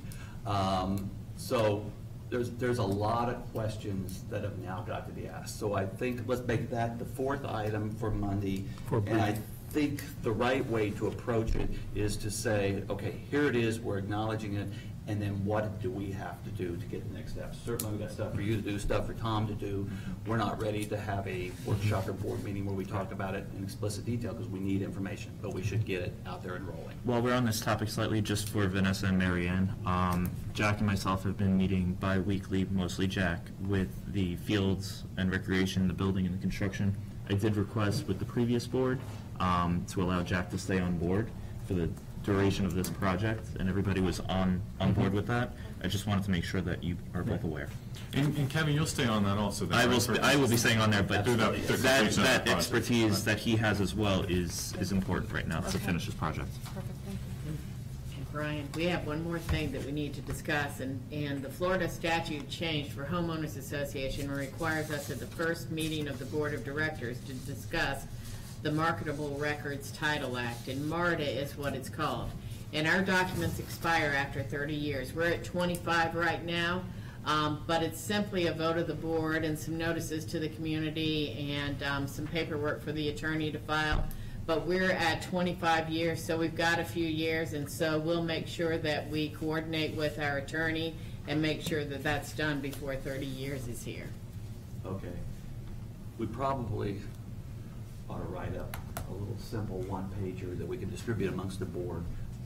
So there's a lot of questions that have now got to be asked. So I think let's make that the 4th item for Monday. And I think the right way to approach it is to say, okay, here it is, we're acknowledging it, and then what do we have to do to get the next steps? Certainly, we've got stuff for you to do, stuff for Tom to do. We're not ready to have a workshop or board meeting where we talk about it in explicit detail, because we need information, but we should get it out there and rolling. While we're on this topic slightly, just for Vanessa and Marianne, Jack and myself have been meeting bi-weekly, mostly Jack, with the fields and recreation, the building and the construction. I did request with the previous board to allow Jack to stay on board for the duration of this project, and everybody was on board with that. I just wanted to make sure that you are both aware. And Kevin, you'll stay on that also. then, I right? will be staying on there, but Through the completion of the that project. expertise that he has as well is important right now to finish this project. Perfect, thank you. And Brian, we have one more thing that we need to discuss, and the Florida statute changed for homeowners association and requires us at the first meeting of the board of directors to discuss the Marketable Records Title Act, and MARTA is what it's called. And our documents expire after 30 years. We're at 25 right now, but it's simply a vote of the board and some notices to the community and some paperwork for the attorney to file. But we're at 25 years, so we've got a few years, and so we'll make sure that we coordinate with our attorney and make sure that that's done before 30 years is here. Okay. We probably ought to write up a little simple one-pager that we can distribute amongst the board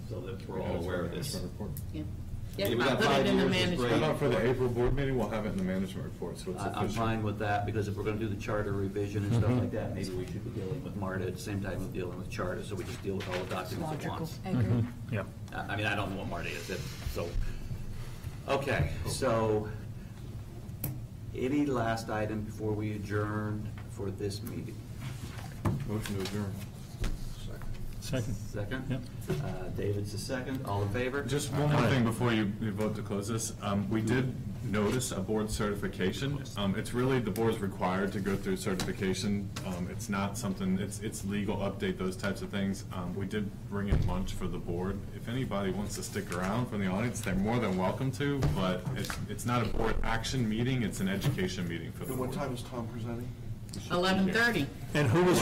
so that we're all aware of this. Yeah. Yeah, Yeah, we I'll got put 5 it in the years, it's management. great. How about for the April board meeting, we'll have it in the management report, so it's I'm official. fine with that, because if we're gonna do the charter revision and stuff like that, maybe we should be dealing with MARTA at the same time we're dealing with charter, so we just deal with all the documents at once. I agree. Yep. I mean, I don't know what MARTA is, so, okay, so, any last item before we adjourn for this meeting? Motion to adjourn. Second. Second? Yep. David's the second, all in favor? Just one more thing before you vote to close this. We did notice a board certification. It's really, the board's required to go through certification. It's not something, it's legal, update, those types of things. We did bring in lunch for the board. If anybody wants to stick around from the audience, they're more than welcome to, but it's not a board action meeting, it's an education meeting for the board. What time is Tom presenting? 11:30. And who was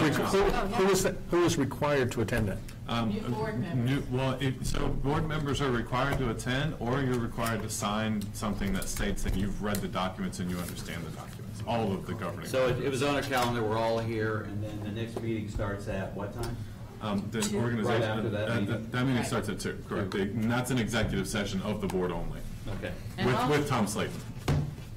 required to attend that? New board members. So board members are required to attend, or you're required to sign something that states that you've read the documents and you understand the documents, all of the governing. So it was on our calendar, we're all here, and then the next meeting starts at what time? The Right organization, after that meeting. that meeting starts at 2, correct. And that's an executive session of the board only, Okay. And with Tom Slayton.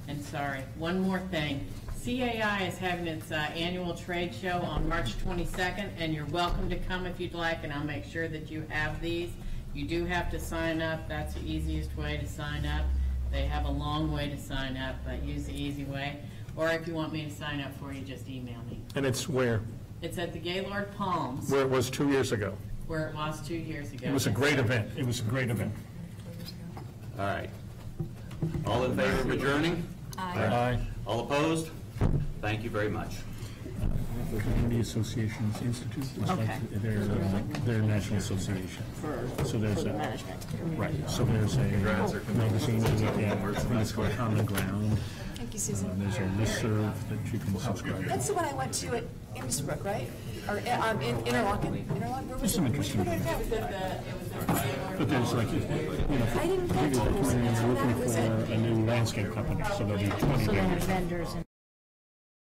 And sorry, one more thing. CAI is having its annual trade show on March 22nd, and you're welcome to come if you'd like, and I'll make sure that you have these. You do have to sign up. That's the easiest way to sign up. They have a long way to sign up, but use the easy way. Or if you want me to sign up for you, just email me. And it's where? It's at the Gaylord Palms, Where it was 2 years ago. where it was 2 years ago. It was a great event. It was a great event. All right. All in favor of adjourning? Aye. All opposed? Thank you very much. The Community Associations Institute is like their national association. So there's a, right, so there's a magazine, it's called Common Ground. Thank you, Susan. There's a listserv that you can subscribe to. That's the one I went to at Innsbruck, right? Or in Interlaken? Interlaken? Where was There's some it? interesting Where did I things. go? But there's like, I didn't go to it. you're looking That was for it. a new landscape company, so there'll be 20 vendors.